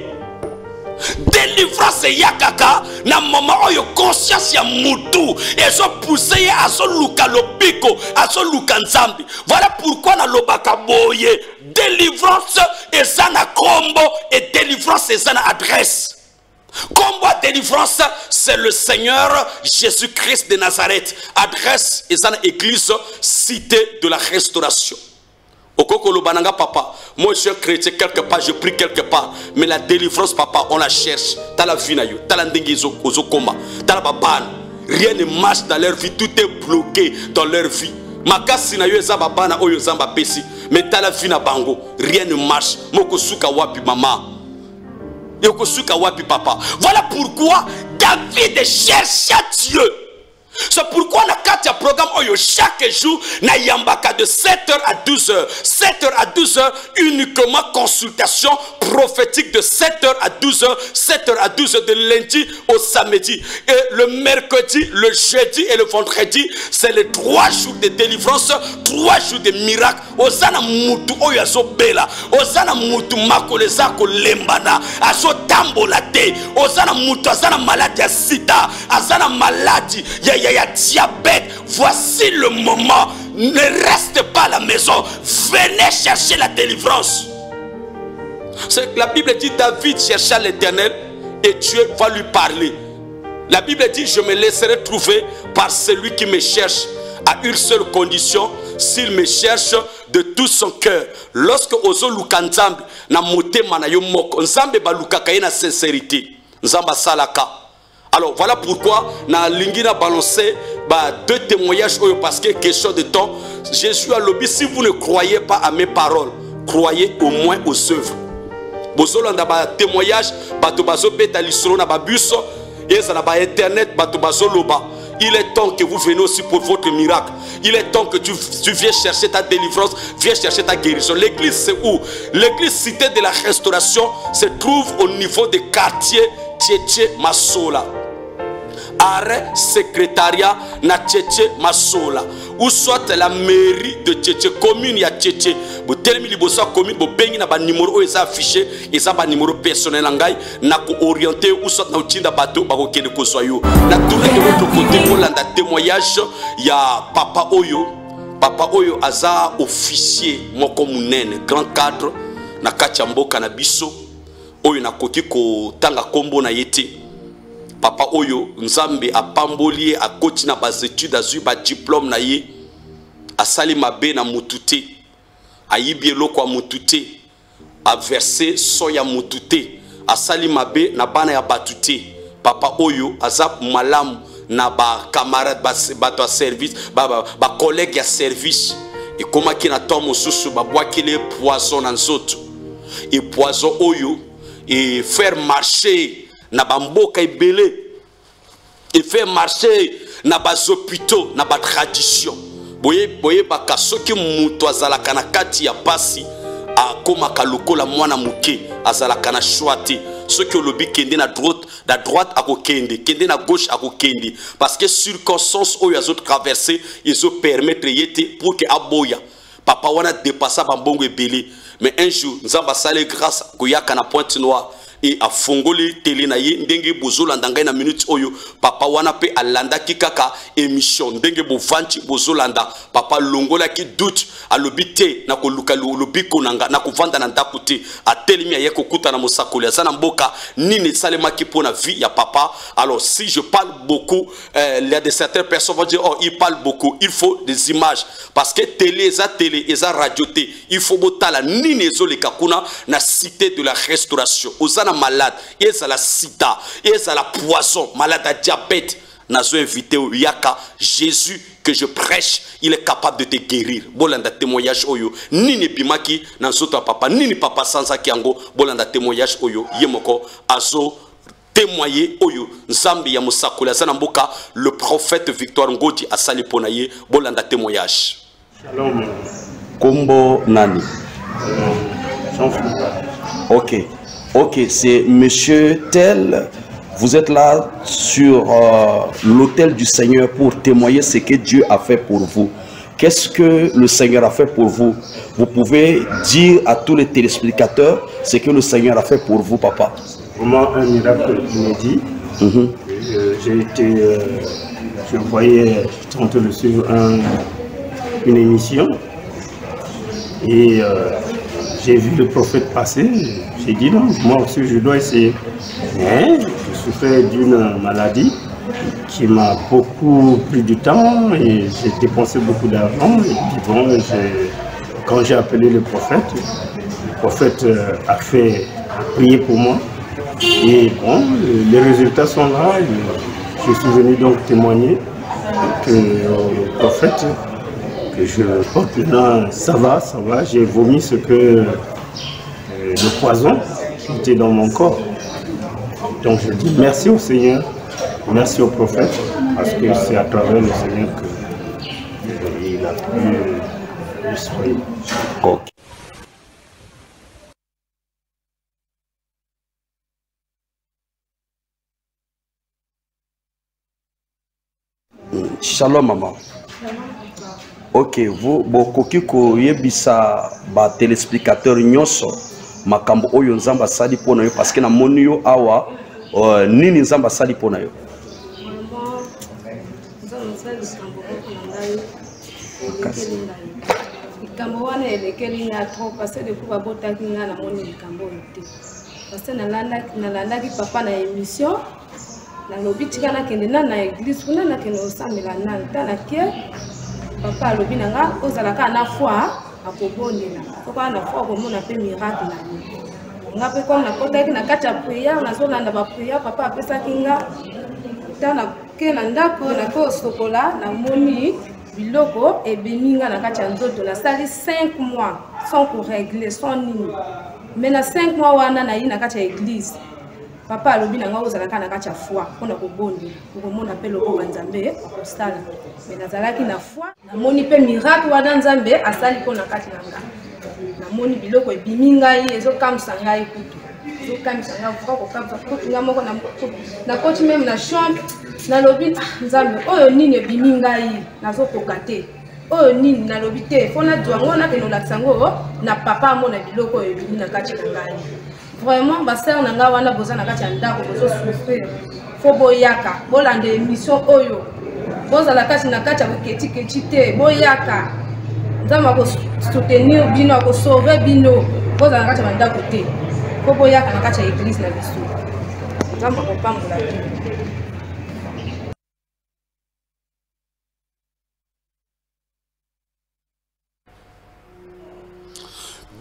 Délivrance yakaka na moment oyo conscience ya mutu ezo pousser aso lukalopiko aso lukanzambe. Voilà pourquoi na lobaka boye délivrance eza na kombo et délivrance eza na adresse. Combat délivrance, c'est le Seigneur Jésus-Christ de Nazareth. Adresse et ça église cité de la restauration. Okoko bananga papa, moi je suis chrétien quelque part, je prie quelque part, mais la délivrance papa, on la cherche. T'as la vie nayo, t'as la ndengizo combat, t'as la babane. Rien ne marche dans leur vie, tout est bloqué dans leur vie. Makasi na yo zababana oyo zamba pesi, mais t'as la vie na bango, rien ne marche. Moko suka wapi mama. Voilà pourquoi David cherche Dieu. C'est pourquoi on a 4 programmes chaque jour na yambaka de 7h à 12h. 7h à 12h uniquement consultation prophétique de 7h à 12h. 7h à 12h de lundi au samedi. Et le mercredi, le jeudi et le vendredi, c'est les 3 jours de délivrance, 3 jours de miracles. Osana mutu oyazo bela. Osana mutu makoleza ko lembana. Azo tambola te. Osana mutu azana maladie ya sida. Azana maladie il y a diabète. Voici le moment. Ne reste pas à la maison. Venez chercher la délivrance. C'est que la Bible dit David chercha l'Éternel et Dieu va lui parler. La Bible dit je me laisserai trouver par celui qui me cherche à une seule condition, s'il me cherche de tout son cœur. Lorsque ozo lukanzambe na motema na yo moko nzambe balukaka ye na sincérité nzamba salaka. Alors voilà pourquoi na lingina balancer 2 témoignages parce que question de temps. Jésus a lobby, si vous ne croyez pas à mes paroles, croyez au moins aux œuvres. Bozolanda ba témoignage bato bazo beta lisolo na babus et ça na ba internet bato bazo loba. Il est temps que vous venez aussi pour votre miracle. Il est temps que tu viens chercher ta délivrance, viens chercher ta guérison. L'église c'est où? L'église cité de la restauration se trouve au niveau des quartiers Tchétché Masola. Arrêt secrétariat na Tchétché Masola. Ou soit la mairie de Tchétché, commune ya Tchétché. Vous terminez libosa commune, vous bengi na ba numéro eza affiché, eza ba numéro personnel ngai na ko orienter ou soit na utinda bateau ba ko kende ko soyo. Na tourner de votre côté pour landa témoignage ya papa oyo. Papa oyo aza officier moko munene, grand cadre na kati ya mboka na biso. Oyo na koki ko tanga kombo na yete. Papa oyo nzambe apamboli a koti na bas études azu ba diplôme na ye. Asali mabe na mutute. Ayibi eloko mutute. A versé soya mutute. Asali mabe na bana ya batute. Papa oyo azap malamu na ba camarade ba service ba collègue ya service. Et comment ki na to mosusu ba boakile poison na nzoto. Et poison oyo et faire marcher na bamboka ebele et faire marcher na bas hôpitaux na ba tradition. Boye baka soki mutu azalaka na kati ya pasi akomaka lokola mwana muke azalaka na choite. Soki olobi kende na droite akokende, kende na gauche akokende parce que circonstances oyo azo traverser ils ont permettre yete pour que aboya papa wana dépasser bambongo ebele. Mais un jour nzamba sale grâce koyaka na Pointe-Noire et a fongoli télé na ye ndenge bozolanda ngai na minute oyo papa wana pe alanda ki kaka émission ndenge bovanti bozolanda papa longola ki doute alobi te na koluka lobi konanga na kovanda na ndako te atelemi ye kokuta na mosakoli azana mboka nini salema ki pona vie ya papa. Alors si je parle beaucoup il y a de certaines personnes vont dire oh il parle beaucoup, il faut des images parce que télé eza radio te, il faut botala nini ezo le kakuna na cité de la restauration ozana malade, et ça la sida, et ça la poison, malade à diabète, nazo invité au yaka Jésus que je prêche, il est capable de te guérir. Bolanda témoignage oyo nini bimaki na soto papa nini papa sansa kiango bolanda témoignage oyo yemoko azo témoigner oyo nzambi ya musakula sana mboka le prophète Victoire Ngodi asali ponaye bolanda témoignage. Shalom. Kombo nani? Ok, ok, c'est monsieur tel. Vous êtes là sur l'autel du Seigneur pour témoigner ce que Dieu a fait pour vous. Qu'est-ce que le Seigneur a fait pour vous? Vous pouvez dire à tous les téléspectateurs ce que le Seigneur a fait pour vous, papa. Vraiment un miracle inédit. J'ai été, je voyais, j'étais en train de suivre une émission et j'ai vu le prophète passer. J'ai dit non, moi aussi je dois essayer. Mais je souffrais d'une maladie qui m'a beaucoup pris du temps et j'ai dépensé beaucoup d'argent. Et puis bon, quand j'ai appelé le prophète a prié pour moi. Et bon, les résultats sont là. Je suis venu donc témoigner que le prophète, que je porte maintenant, ça va, j'ai vomi ce que le poison qui était dans mon corps. Donc je dis merci au Seigneur, merci au prophète, parce que c'est à travers le Seigneur qu'il a pu l'esprit. Shalom maman. Ok, vous bokoki ko yebisa ba téléspectateur nyonso makambo oyo nzamba sali pona yo parce que na moni yo awa nini nzamba sali pona yo. Likambo wana elekeli nga trop parce que depuis babotaki nga na moni likambo te parce que nalandaki papa na émission nalobi tika nakende na église kuna nakende osambela nani tanakie papa alobi nanga ozalaka na foi akobondela papa na foi akomona mpe miracle na ye nga mpe comme nakotaki na kati ya prière nazolanda baprière papa apesaki nga tanake na ndako nake osokola namoni biloko ebimi nga na kati ya nzoto nasali 5 mois sans korégler sans nini mais na 5 mois wana nayi na kati ya église papa alobi nanga ozalaka na kati ya foi mpona kobondela okomona mpe lokoba nzambe akosala me nazalaki na foi namoni mpe miracle wana nzambe asali mpo na kati na nga namoni biloko ebimi ngai ezokamwisa ngai kutu ezokamwisa ngai kokamwisa kutu nga moko nakoti meme na chambre nalobi nzambe oyo nini ebimi ngai nazokoka te oyo nini nalobi te mpo nazwa ngo nakende olakisa ngo na papa amona biloko oyo ebimi na kati na ngai. Vraiment, basser nanga wana boza na kati ya ndako bozo souffrir. Fo boyaka, bolanda émission oyo. Boza la kati na kati ya keti te, boyaka. Nzamba ko soutenir bino, ko sauver bino. Boza na kati ya ndako te. Fo boyaka na kati ya église na biso. Nzamba ko pambola bino.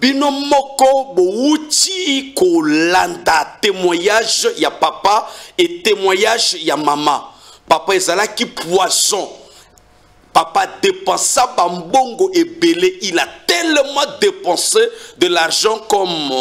Bino moko bouti kolanda témoignage ya papa et témoignage ya maman. Papa ezala ki poison. Papa dépensa bambongo et belé. Il a tellement dépensé de l'argent comme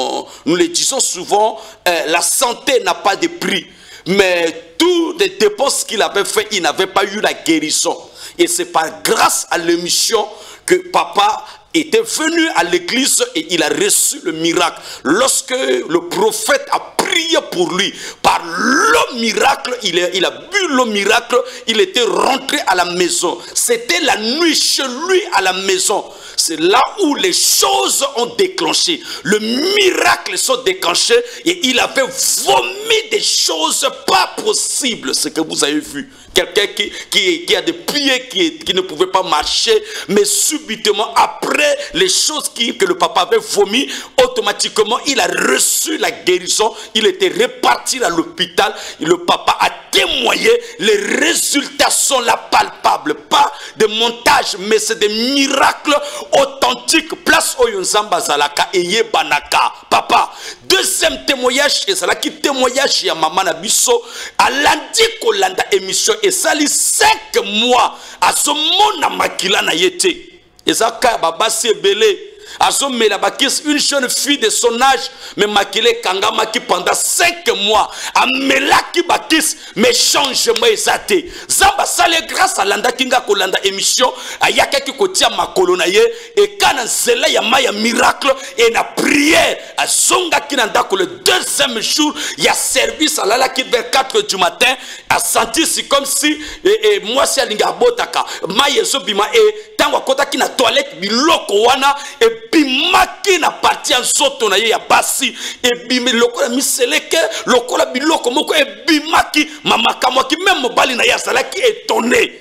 nous le disons souvent, la santé n'a pas de prix. Mais toutes les dépenses qu'il avait fait, il n'avait pas eu la guérison. Et c'est par grâce à l'émission que papa était venu à l'église et il a reçu le miracle. Lorsque le prophète a prié pour lui, par le miracle, il a bu le miracle, il était rentré à la maison. C'était la nuit chez lui à la maison. C'est là où les choses ont déclenché. Le miracle s'est déclenché et il avait vomi des choses pas possibles. Ce que vous avez vu. Quelqu'un qui a des pieds qui ne pouvait pas marcher, mais subitement, après les choses que le papa avait vomi, automatiquement, il a reçu la guérison. il était réparti à l'hôpital. Le papa a témoigné. Les résultats sont là palpables. Pas de montage, mais c'est des miracles authentiques. Place Oyonzamba Zalaka et Yebanaka. Papa, deuxième témoignage, et c'est là qui témoignage ya maman Nabiso. À lundi kolanda émission et ça li 5 mois à ce monde makila na yete. Et ça baba c'est belé. Une jeune fille de son âge, mais makile kangama qui pendant 5 mois, a melaki bakis, mais changement exaté. Zamba sale grâce à landa kinga kolanda émission, a yaka ki kotia makolonaye, et quand zela ya maya miracle, et na prière, a zonga ki nanda ko le deuxième jour, ya service à lala ki vers 4 du matin, a senti si comme si, moi si alinga botaka, maye zo bima e, tango kota ki na toilette, biloko wana, et bimaki na parti en soto na ye ya basi e bimi lokola miseleke lokola biloko moko e bimaki mamaka mo ki même mobali na ya salaki étonné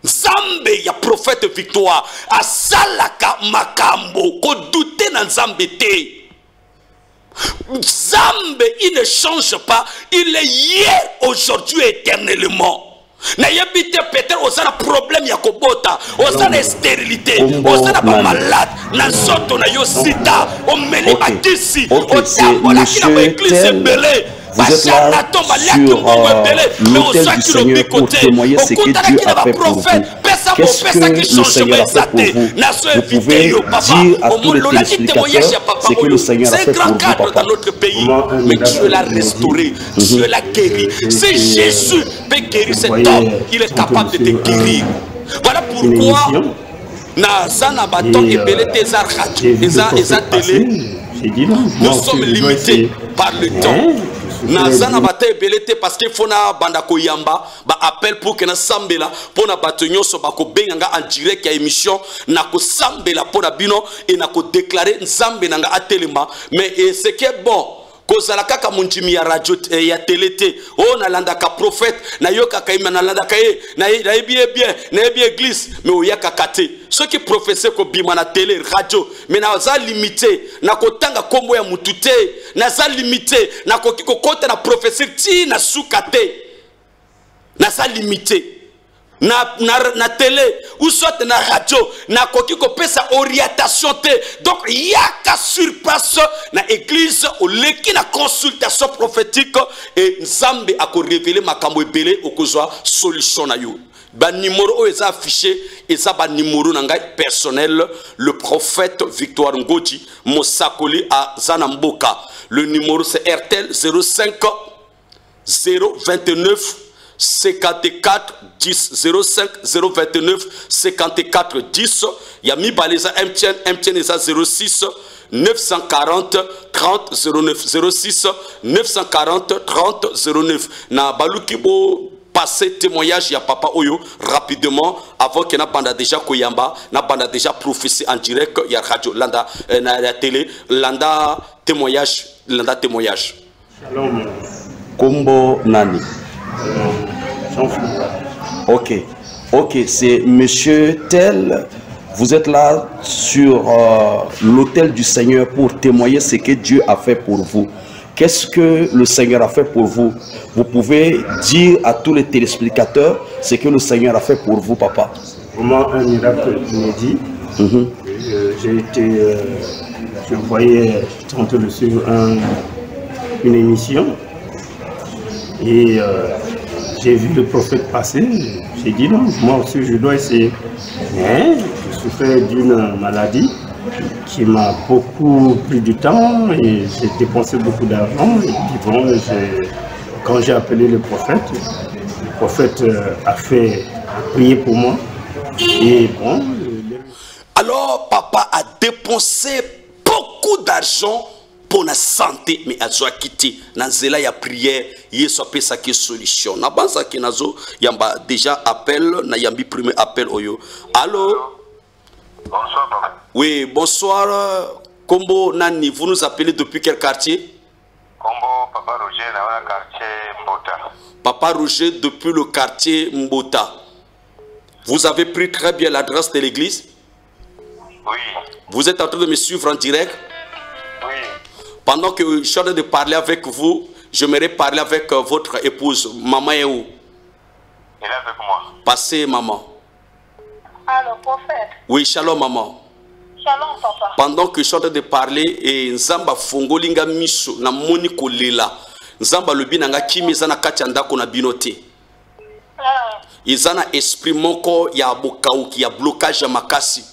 Nzambe ya prophète Victoire asalaka makambo ko douter na Nzambe te. Nzambe il ne change pas, il est hier, aujourd'hui, éternellement. N'ayebite peut-être aux a problème ya kobota, aux a stérilité, aux a malade, na soto na yo sida, on meli bakisi, on tambola ki na église belé. Vous êtes là sur l'autel du Seigneur pour témoigner ce que Dieu a fait pour vous. Qu'est-ce que le Seigneur a fait pour vous? Vous pouvez dire à tous les téléspectateurs ce que le Seigneur a fait pour vous, papa. Dans notre pays, mais Dieu l'a restauré, Dieu l'a guéri. C'est Jésus peut guérir cet homme, il est capable de te guérir. Voilà pourquoi Nazana Baton et Belete Eza télé, nous sommes limités par le temps. Nazana bata ebelete parce que fona banda koyamba ba appel pour que na sambela pona batonyo so bako benganga en direct ya émission na ko sambela pona bino et na ko déclarer nzambe nanga atelema mais ce qui est bon kozala kaka munjimi ya radio ya télé te o na landa ka prophète na yoka kaima na landa kaye na bien église mais o yaka kate ceux qui prophétient ko bima na télé radio mais na za limité na kotanga kombo ya mutute na za limité na ko kota na prophétie ti na sukate na za limité na télé ou soit na radio na koki ko pesa orientation te donc yaka sur place na église au leki na consultation prophétique et nzambe a ko révéler makambo ebele okozwa solution na yo ba numéro o eza affiché eza ba numéro na ngai personnel le prophète Victoire Ngodi Mosakoli à Zanamboka. Le numéro c'est RTL 05 029 54 10 05 029 54 10. Yami Baleza MTN eza 06 940 30 09 06 940 30 09. Na balukibo passer témoignage ya papa Oyo rapidement avant que na banda déjà koyamba na banda déjà prophétie en direct ya radio landa na la télé landa témoignage Shalom. Kombo nani? Ok, c'est monsieur tel. Vous êtes là sur l'autel du Seigneur pour témoigner ce que Dieu a fait pour vous. Qu'est-ce que le Seigneur a fait pour vous? Vous pouvez dire à tous les téléspectateurs ce que le Seigneur a fait pour vous, papa. Vraiment un miracle inédit. J'ai été, je voyais tantôt sur une émission et j'ai vu le prophète passer. J'ai dit non, moi aussi je dois essayer. Mais je souffrais d'une maladie qui m'a beaucoup pris du temps et j'ai dépensé beaucoup d'argent. Et puis bon, quand j'ai appelé le prophète a prié pour moi. Et bon. Alors papa a dépensé beaucoup d'argent pour la santé, mais a quitté. Nanzela ya prière, yeso appelle ça qui solution. Na banza ki nazo yamba déjà appel, na yambi premier appel oyo. Allô? Bonsoir papa. Oui, bonsoir. Kombo Nani, vous nous appelez depuis quel quartier? Kombo Papa Roger, dans le quartier Mbota. Papa Roger, depuis le quartier Mbota. Vous avez pris très bien l'adresse de l'église? Oui. Vous êtes en train de me suivre en direct? Oui. Pendant que je suis en train de parler avec vous, j'aimerais parler avec votre épouse. Maman est où? Elle est avec moi. Passez, maman. Allô, prophète. Oui, shalom, maman. Shalom, papa. Pendant que je suis en train de parler, et Nzamba fongolinga miso na moni kolela. Nzamba lobi nanga kimi zana kachanda kona binote. Izana esprit moko ya bokauki ya blocage ya makasi.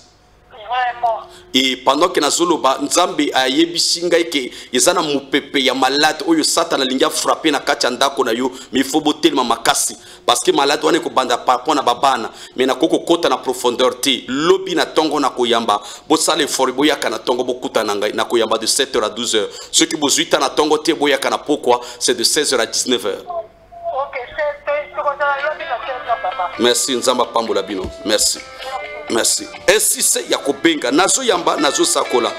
Vraiment. Et pendant que nazoloba Nzambe ayebisinga eke izana mupepe ya malade oyo satana linga frapper na kachanda kona yo, mais il faut botelma makasi parce que malade wane ko banda par na babana mais na koko kota na profondeur te lobi na tongo na koyamba bo sale for boyaka na tongo bokuta na ngai na koyamba de 7h à 12h. Ceux qui bozuita na tongo te boyaka na pourquoi c'est de 16h à 19h. OK, c'est comme ça lobi na papa. Merci Nzamba pambola bino. Merci. Merci. Ainsi c'est Yakobenga. Nazo Yamba, Nazo Sakola.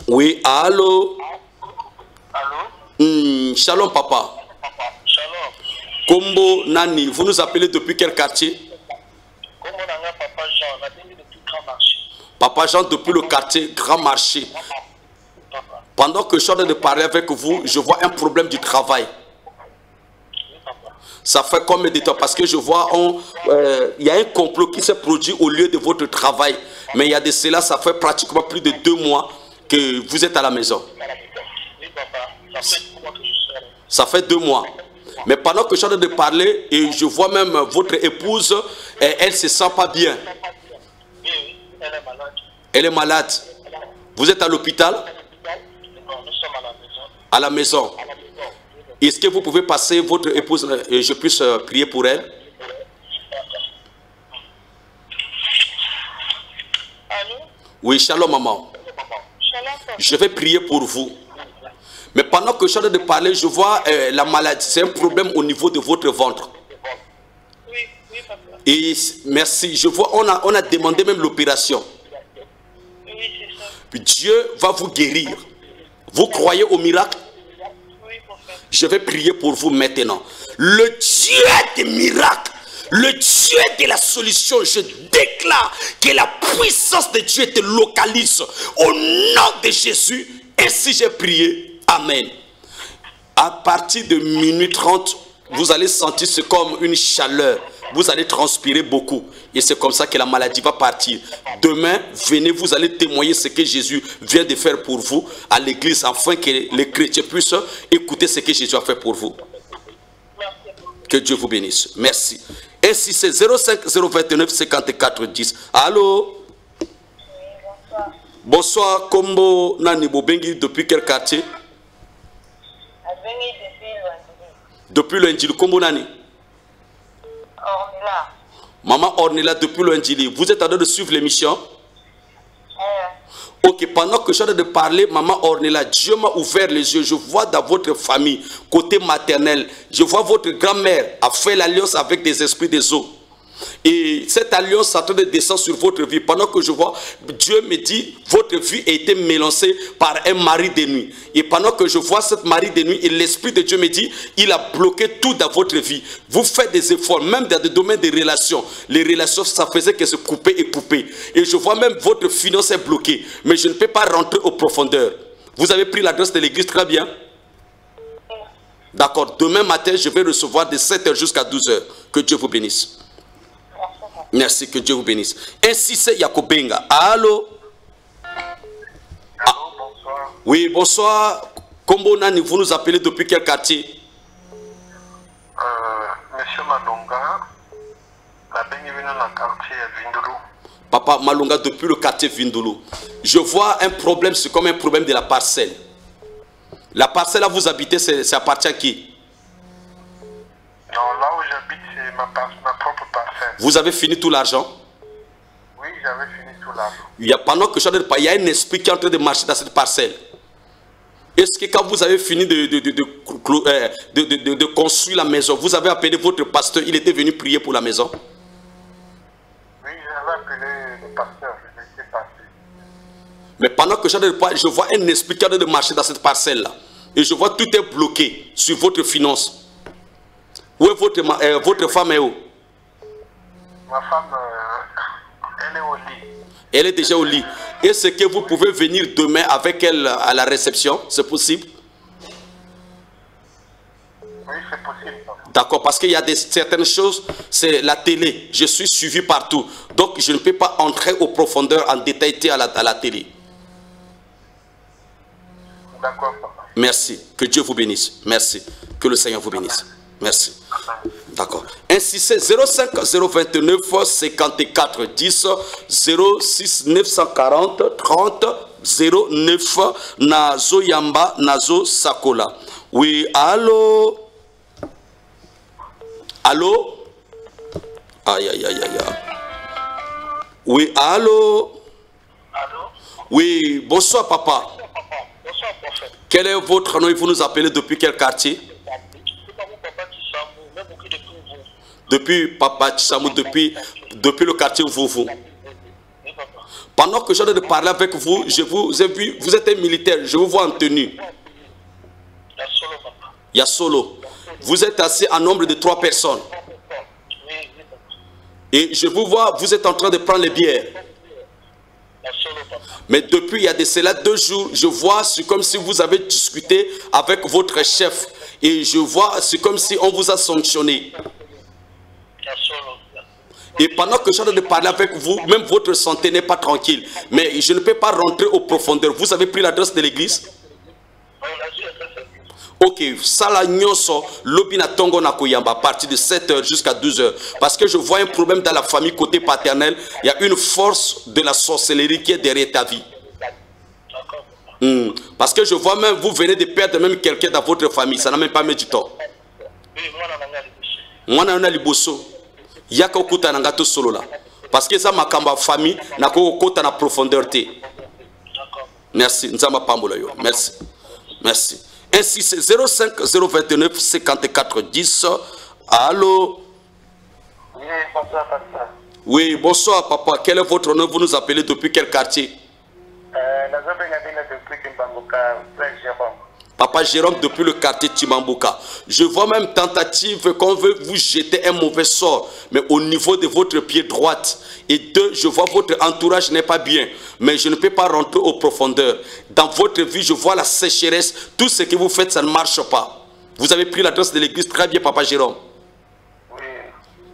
Oui, allô? Allô? Shalom, papa. Shalom. Kombo Nani, vous nous appelez depuis quel quartier? Comment on a Papa Jean? On a venu depuis Grand Marché. Papa Jean, depuis le quartier Grand Marché. Papa. Pendant que je suis en train de parler avec vous, je vois un problème du travail. Ça fait combien de temps? Parce que je vois, il y a un complot qui s'est produit au lieu de votre travail. Mais il y a de cela, ça fait pratiquement plus de 2 mois que vous êtes à la maison. Oui, papa. Ça fait 2 mois que je suis là. Ça fait 2 mois. Mais pendant que je suis en train de parler, et je vois même votre épouse, elle ne se sent pas bien. Oui, elle est malade. Elle est malade. Vous êtes à l'hôpital? Non, nous sommes à la maison. À la maison. Est-ce que vous pouvez passer votre épouse et je puisse prier pour elle? Allô? Oui, shalom maman. Shalom, papa. Je vais prier pour vous. Mais pendant que je suis en train de parler, je vois la maladie. C'est un problème au niveau de votre ventre. Oui, oui, papa. Et merci. Je vois, on a demandé même l'opération. Oui, c'est ça. Puis Dieu va vous guérir. Vous croyez au miracle? Oui, prophète. Je vais prier pour vous maintenant. Le Dieu des miracles, le Dieu de la solution, je déclare que la puissance de Dieu te localise au nom de Jésus. Ainsi j'ai prié. Amen. À partir de minuit 30, vous allez sentir c'est comme une chaleur. Vous allez transpirer beaucoup. Et c'est comme ça que la maladie va partir. Demain, venez, vous allez témoigner ce que Jésus vient de faire pour vous à l'église, afin que les chrétiens puissent écouter ce que Jésus a fait pour vous. Que Dieu vous bénisse. Merci. Ainsi, c'est 05 029 54 10. Allô? Bonsoir. Bonsoir, Kombo Nani Bobengi, depuis quel quartier? Advenir depuis Luandili. Depuis l'Indili, Kombo Nani? Ornila. Maman Ornila, depuis l'Indili. Vous êtes en train de suivre l'émission? Ok, pendant que je suis en train de parler, Maman Ornila, Dieu m'a ouvert les yeux. Je vois dans votre famille, côté maternel, je vois votre grand-mère a fait l'alliance avec des esprits des eaux. Et cette alliance est en train de descendre sur votre vie. Pendant que je vois, Dieu me dit, votre vie a été mélangée par un mari de nuit. Et pendant que je vois cette mari de nuit, et l'Esprit de Dieu me dit, il a bloqué tout dans votre vie. Vous faites des efforts, même dans des domaines de relations. Les relations, ça faisait que se couper et couper. Et je vois même votre finance est bloquée. Mais je ne peux pas rentrer aux profondeurs. Vous avez pris l'adresse de l'église, très bien. D'accord, demain matin, je vais recevoir de 7h jusqu'à 12h. Que Dieu vous bénisse. Merci, que Dieu vous bénisse. Ainsi c'est Yakobenga. Allô? Allô, bonsoir. Oui, bonsoir. Kombo Nani, vous nous appelez depuis quel quartier? Monsieur Malonga, la baigne venu dans le quartier Vindulu. Papa Malonga, depuis le quartier Vindulu. Je vois un problème, c'est comme un problème de la parcelle. La parcelle là vous habitez, c'est appartient à qui? Non, là où j'habite, c'est ma propre parcelle. Vous avez fini tout l'argent? Oui, j'avais fini tout l'argent. Pendant que je suis en train de parler, il y a un esprit qui est en train de marcher dans cette parcelle. Est-ce que quand vous avez fini de construire la maison, vous avez appelé votre pasteur, il était venu prier pour la maison? Oui, j'avais appelé le pasteur, je l'étais passé. Mais pendant que je suis en train de parler, je vois un esprit qui est en train de marcher dans cette parcelle-là. Et je vois tout est bloqué sur votre finance. Où est votre femme est où? Ma femme, elle est au lit. Elle est déjà au lit. Est-ce que vous pouvez venir demain avec elle à la réception? C'est possible? Oui, c'est possible. D'accord, parce qu'il y a certaines choses, c'est la télé. Je suis suivi partout. Donc, je ne peux pas entrer aux profondeurs en détail à la télé. D'accord, papa. Merci. Que Dieu vous bénisse. Merci. Que le Seigneur vous bénisse. Merci. D'accord. Ainsi, c'est 05 029 54 10 06 940 30 09 Nazo Yamba Nazo Sakola. Oui, allô? Allô? Aïe, aïe, aïe, aïe. Oui, allô? Allô? Oui, bonsoir, papa. Bonsoir, prophète. Quel est votre nom et vous nous appelez depuis quel quartier? Depuis Papa Tissamou, depuis le quartier Vouvou. Pendant que j'ai de parler avec vous, je vous ai vu, vous êtes un militaire, je vous vois en tenue. Il y a solo. Vous êtes assis en nombre de 3 personnes. Et je vous vois, vous êtes en train de prendre les bières. Mais depuis il y a de cela 2 jours, je vois, c'est comme si vous avez discuté avec votre chef. Et je vois, c'est comme si on vous a sanctionné. Et pendant que j'ai de parler avec vous, même votre santé n'est pas tranquille. Mais je ne peux pas rentrer aux profondeurs. Vous avez pris l'adresse de l'église? Ok, Sala Nyoso, Lobina Tongo Nakoyamba, à partir de 7h jusqu'à 12h. Parce que je vois un problème dans la famille côté paternel. Il y a une force de la sorcellerie qui est derrière ta vie. Parce que je vois même, vous venez de perdre même quelqu'un dans votre famille. Ça n'a même pas mis du temps. Moi, je suis liboso. Yaka okuta na ngato solo là. Parce que ça ma kamba famille na ko okota na profondeur te. Merci. Nzamba pambola yo. Merci. Merci. Ainsi c'est 05 029 54 10. Allô? Oui, bonsoir, papa. Oui, bonsoir, papa. Quel est votre nom? Vous nous appelez depuis quel quartier? Depuis Timbambuka, Frère Jérôme. Papa Jérôme, depuis le quartier Timambuka. Je vois même tentative qu'on veut vous jeter un mauvais sort, mais au niveau de votre pied droite. Et 2, je vois votre entourage n'est pas bien, mais je ne peux pas rentrer aux profondeurs. Dans votre vie, je vois la sécheresse. Tout ce que vous faites, ça ne marche pas. Vous avez pris l'adresse de l'église très bien, Papa Jérôme. Oui.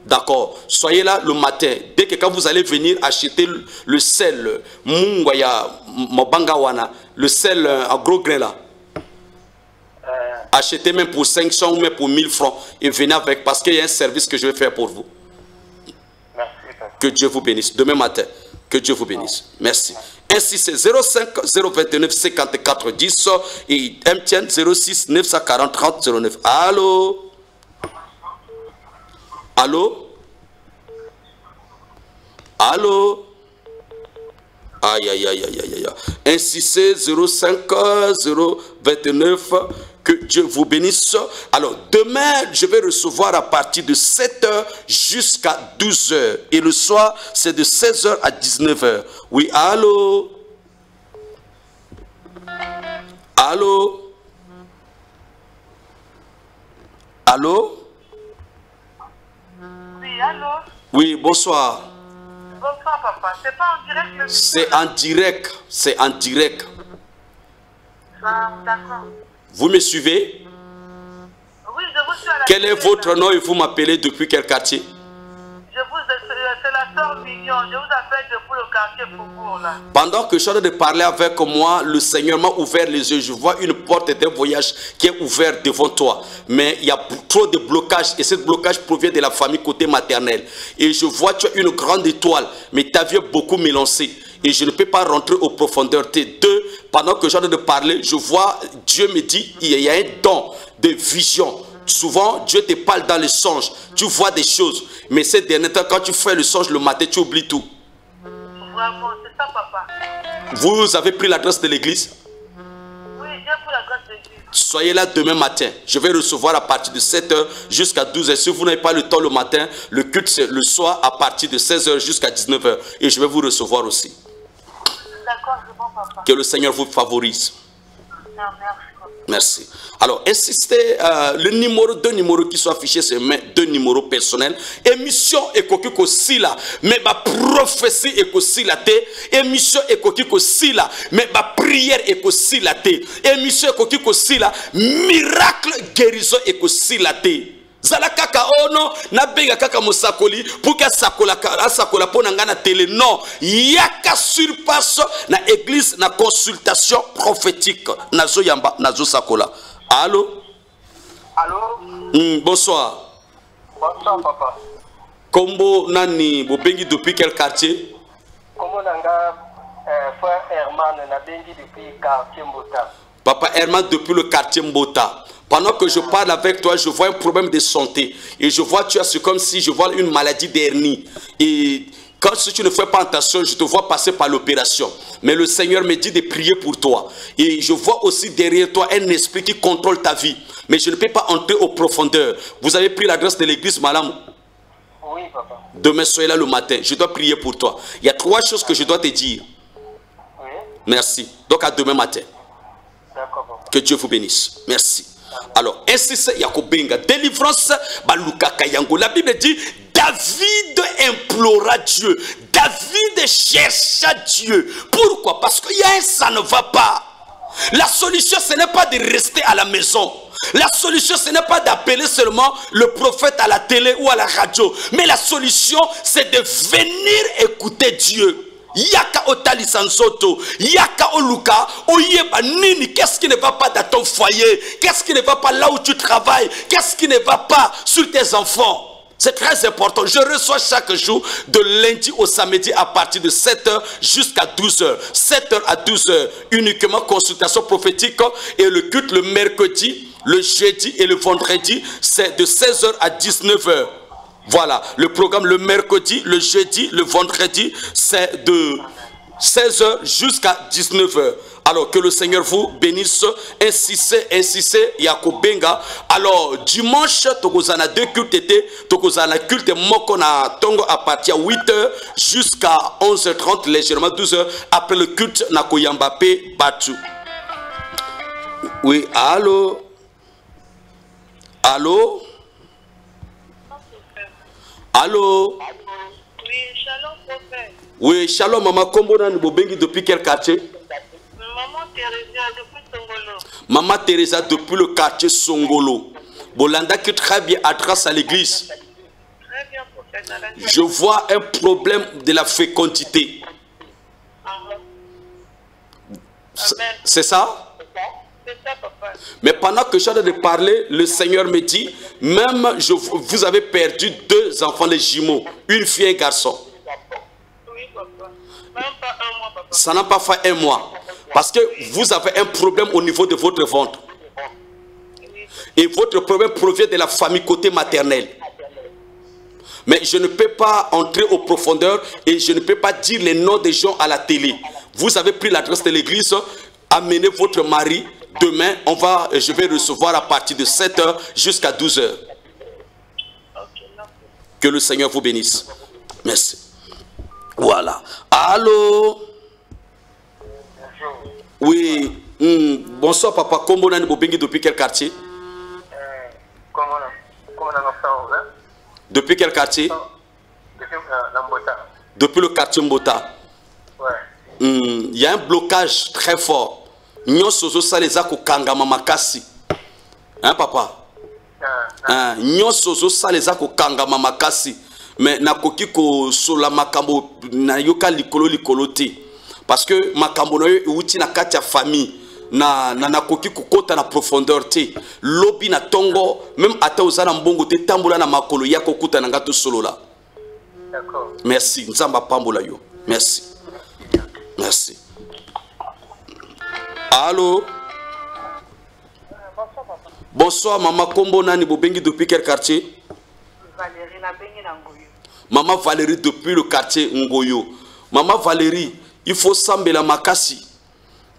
D'accord. Soyez là le matin. Dès que quand vous allez venir acheter le sel, Mungwaya, Mobangawana, le sel à gros grain là. Achetez même pour 500 ou même pour 1000 francs et venez avec parce qu'il y a un service que je vais faire pour vous. Merci, papa. Que Dieu vous bénisse. Demain matin, que Dieu vous bénisse. Merci. Ainsi, c'est 05 029 54 10 et MTN 06 940 30 09. Allô? Allô? Allô? Aïe, aïe, aïe, aïe, aïe, aïe. Ainsi, c'est 05 029. Que Dieu vous bénisse. Alors, demain, je vais recevoir à partir de 7h jusqu'à 12h. Et le soir, c'est de 16h à 19h. Oui, allô? Allô? Allô? Oui, allô? Oui, bonsoir. Bonsoir, papa. C'est pas en direct? C'est en direct. C'est en direct. Ah, d'accord. Vous me suivez? Oui, je vous suis à la Quel est télé, votre nom et vous m'appelez depuis quel quartier? c'est la sœur Mignon. Je vous appelle depuis le quartier Faubourg, là. Pendant que je suis en train de parler avec moi, le Seigneur m'a ouvert les yeux. Je vois une porte d'un voyage qui est ouverte devant toi. Mais il y a trop de blocages et ce blocage provient de la famille côté maternel. Et je vois tu as une grande étoile, mais ta vie est beaucoup mélangée. Et je ne peux pas rentrer aux profondeurs. T2, pendant que j'ai en train de parler, je vois, Dieu me dit, il y a un don de vision. Souvent, Dieu te parle dans les songes. Tu vois des choses. Mais ces derniers temps, quand tu fais le songe le matin, tu oublies tout. Vraiment, c'est ça, papa. Vous avez pris l'adresse de l'église? Oui, j'ai pris l'adresse de l'église. Soyez là demain matin. Je vais recevoir à partir de 7h jusqu'à 12h. Si vous n'avez pas le temps le matin, le culte c'est le soir à partir de 16h jusqu'à 19h. Et je vais vous recevoir aussi. D'accord, c'est bon, papa. Que le Seigneur vous favorise. Non, merci. Merci. Alors, insistez, le numéro, 2 numéros qui sont affichés, c'est 2 numéros personnels. Émission Ekokiko Sila, mais ma prophétie Ekosila te. Émission Ekokiko Sila, mais ma prière Ekosila te. Émission Ekokiko Sila, miracle guérison Ekosila te. Zala kaka ono na benga kaka mosakoli pour que sakola pona ngana télé non yaka surpasse na église na consultation prophétique nazo yamba nazo sakola. Allô? Allô? Bonsoir. Bonsoir papa. Kombo nani bobengi depuis quel quartier? Comment nanga frère Herman na bengi depuis quartier Mbota. Papa Herman depuis le quartier Mbota. Pendant que je parle avec toi, je vois un problème de santé. Et je vois, tu as, c'est comme si je vois une maladie d'hernie. Et quand si tu ne fais pas attention, je te vois passer par l'opération. Mais le Seigneur me dit de prier pour toi. Et je vois aussi derrière toi un esprit qui contrôle ta vie. Mais je ne peux pas entrer aux profondeurs. Vous avez pris l'adresse de l'église, madame? Oui, papa. Demain, soyez là le matin. Je dois prier pour toi. Il y a 3 choses que je dois te dire. Oui. Merci. Donc à demain matin. D'accord, papa. Que Dieu vous bénisse. Merci. Alors, ainsi c'est Yakobenga. Délivrance, Balukaka Yango. La Bible dit, David implora Dieu. David chercha Dieu. Pourquoi? Parce qu'il y a un ça ne va pas. La solution, ce n'est pas de rester à la maison. La solution, ce n'est pas d'appeler seulement le prophète à la télé ou à la radio. Mais la solution, c'est de venir écouter Dieu. Yaka otali sansoto, yaka oluka, oyeba nini, qu'est-ce qui ne va pas dans ton foyer, qu'est-ce qui ne va pas là où tu travailles, qu'est-ce qui ne va pas sur tes enfants. C'est très important. Je reçois chaque jour de lundi au samedi à partir de 7h jusqu'à 12h. 7h à 12h, uniquement consultation prophétique et le culte le mercredi, le jeudi et le vendredi, c'est de 16h à 19h. Voilà, le programme le mercredi, le jeudi, le vendredi, c'est de 16h jusqu'à 19h. Alors que le Seigneur vous bénisse, insistez, Yakobenga. Alors dimanche, tokozana 2 cultes été, tokozana culte mokona tongo à partir de 8h jusqu'à 11h30, légèrement 12h. Après le culte, Nakoyambapé Batu. Oui, allô? Allô? Allô? Oui, shalom, prophète. Oui, shalom, maman Kombona Nbobengi depuis quel quartier? Maman Teresa depuis Songolo. Maman Teresa depuis le quartier Songolo. Bolanda qui très bien adresse à l'église. Très bien, prophète. Je vois un problème de la fécondité. C'est ça? C'est ça, papa. Mais pendant que je suis en train de parler, le Seigneur me dit, même vous avez perdu 2 enfants, les jumeaux, une fille et un garçon. Oui, papa. Même pas 1 mois, papa. Ça n'a pas fait 1 mois. Parce que vous avez un problème au niveau de votre ventre. Et votre problème provient de la famille côté maternel. Mais je ne peux pas entrer aux profondeurs et je ne peux pas dire les noms des gens à la télé. Vous avez pris l'adresse de l'église, amenez votre mari. Demain, je vais recevoir à partir de 7h jusqu'à 12h. Que le Seigneur vous bénisse. Merci. Voilà. Allô? Oui. Bonsoir, papa. Comment on a depuis quel quartier? Comment on a fait? Depuis quel quartier? Depuis le quartier Mbota. Ouais. Il y a un blocage très fort. Nyosozo saleza ko kangama makasi. Hein, papa? Nyosozo saleza ko kangama makasi. Mais nakoki ko sola makambo na yoka likolo te. Parce que makambo na yo uti na kati ya famille. Nakoki ko kota na profondeur te. Lobi na tongo même ata ozana mbongo te tambola na makolo ya kokuta na ngato solo la. D'accord. Merci. Nzamba pambola yo. Merci. Merci. Allô? Bonsoir, papa. Bonsoir, maman Kombo Nani Bobengi depuis quel quartier? Valérie, na bengi na Ngoyo. Maman Valérie depuis le quartier Ngoyo. Maman Valérie, il faut sambela makasi.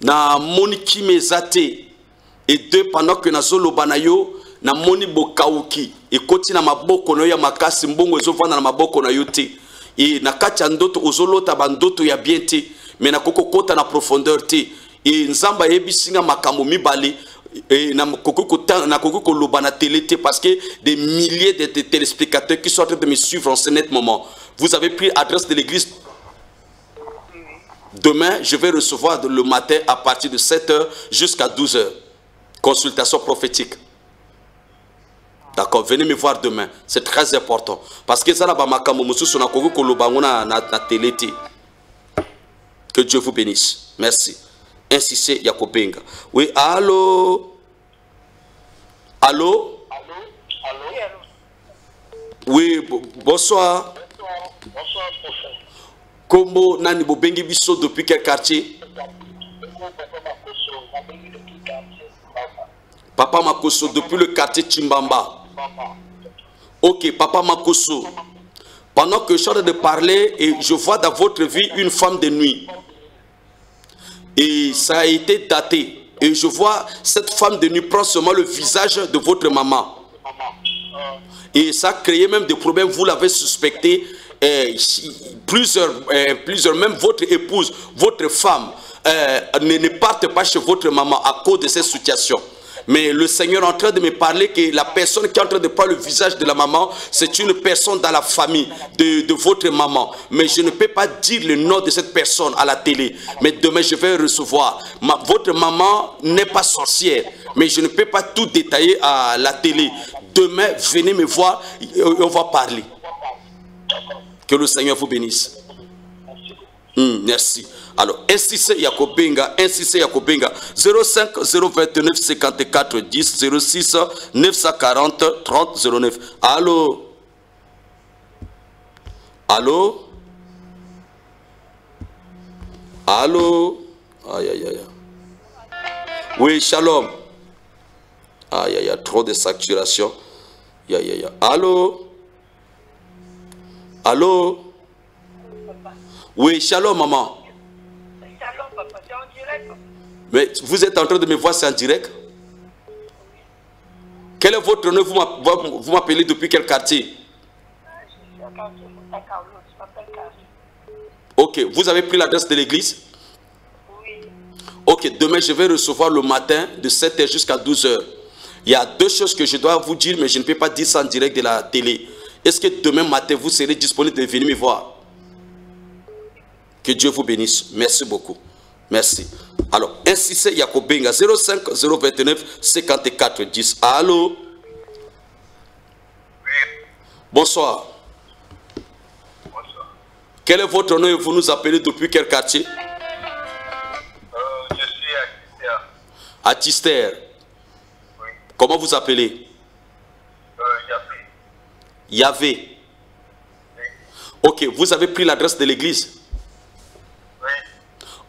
Na moni kimezate. Et 2 pendant que na solo banayo na moni bokauki. Et koti na maboko no ya makasi mbongo ezovana na maboko na yote. Et na kacha ndoto ozolota bandoto ya bien te. Mais na koko kota na profondeur te. Et nzamba yebisinga makambo mibale et na koko loba na télé parce que des milliers de téléspectateurs qui sont en train de me suivre en ce net moment. Vous avez pris l'adresse de l'église. Demain, je vais recevoir le matin à partir de 7h jusqu'à 12h. Consultation prophétique. D'accord, venez me voir demain. C'est très important. Parce que ça là, na télé. Que Dieu vous bénisse. Merci. Ainsi c'est Yakobenga. Oui, allô? Allô? Oui, bonsoir. Bonsoir, prophète. Kombo nani bobengi biso depuis quel quartier? Papa Makoso depuis le quartier Chimbamba. Ok, Papa Makoso. Pendant que je suis en train de parler et je vois dans votre vie une femme de nuit. Et ça a été daté. Et je vois cette femme de nuit prendre seulement le visage de votre maman. Et ça a créé même des problèmes. Vous l'avez suspecté. Plusieurs, même votre épouse, votre femme, ne partent pas chez votre maman à cause de cette situation. Mais le Seigneur est en train de me parler que la personne qui est en train de prendre le visage de la maman, c'est une personne dans la famille de votre maman. Mais je ne peux pas dire le nom de cette personne à la télé. Mais demain, je vais recevoir. Votre maman n'est pas sorcière. Mais je ne peux pas tout détailler à la télé. Demain, venez me voir et on va parler. Que le Seigneur vous bénisse. Merci. Alors, insistez Yakobenga, 05 029 54 10 06 940 30 09. Allô? Allô? Allô? Aïe, aïe, aïe. Oui, shalom. Aïe, aïe, aïe, trop de saturation. Aïe, aïe, aïe. Allô? Allô? Oui, shalom, maman. Shalom, papa, c'est en direct. Mais vous êtes en train de me voir, c'est en direct? Quel est votre nom? Vous m'appelez depuis quel quartier? Je suis à quartier Moutakarlo, je m'appelle Carlo. Ok, vous avez pris l'adresse de l'église? Oui. Ok, demain je vais recevoir le matin de 7h jusqu'à 12h. Il y a deux choses que je dois vous dire, mais je ne peux pas dire ça en direct de la télé. Est-ce que demain matin vous serez disponible de venir me voir? Que Dieu vous bénisse. Merci beaucoup. Merci. Alors, insistez Yakobenga, 05 029 54 10. Allô? Oui. Bonsoir. Bonsoir. Quel est votre nom et vous nous appelez depuis quel quartier? Je suis à Tister. À Tister. Oui. Comment vous appelez? Yahvé. Yahvé. Oui. Ok, vous avez pris l'adresse de l'église? Oui.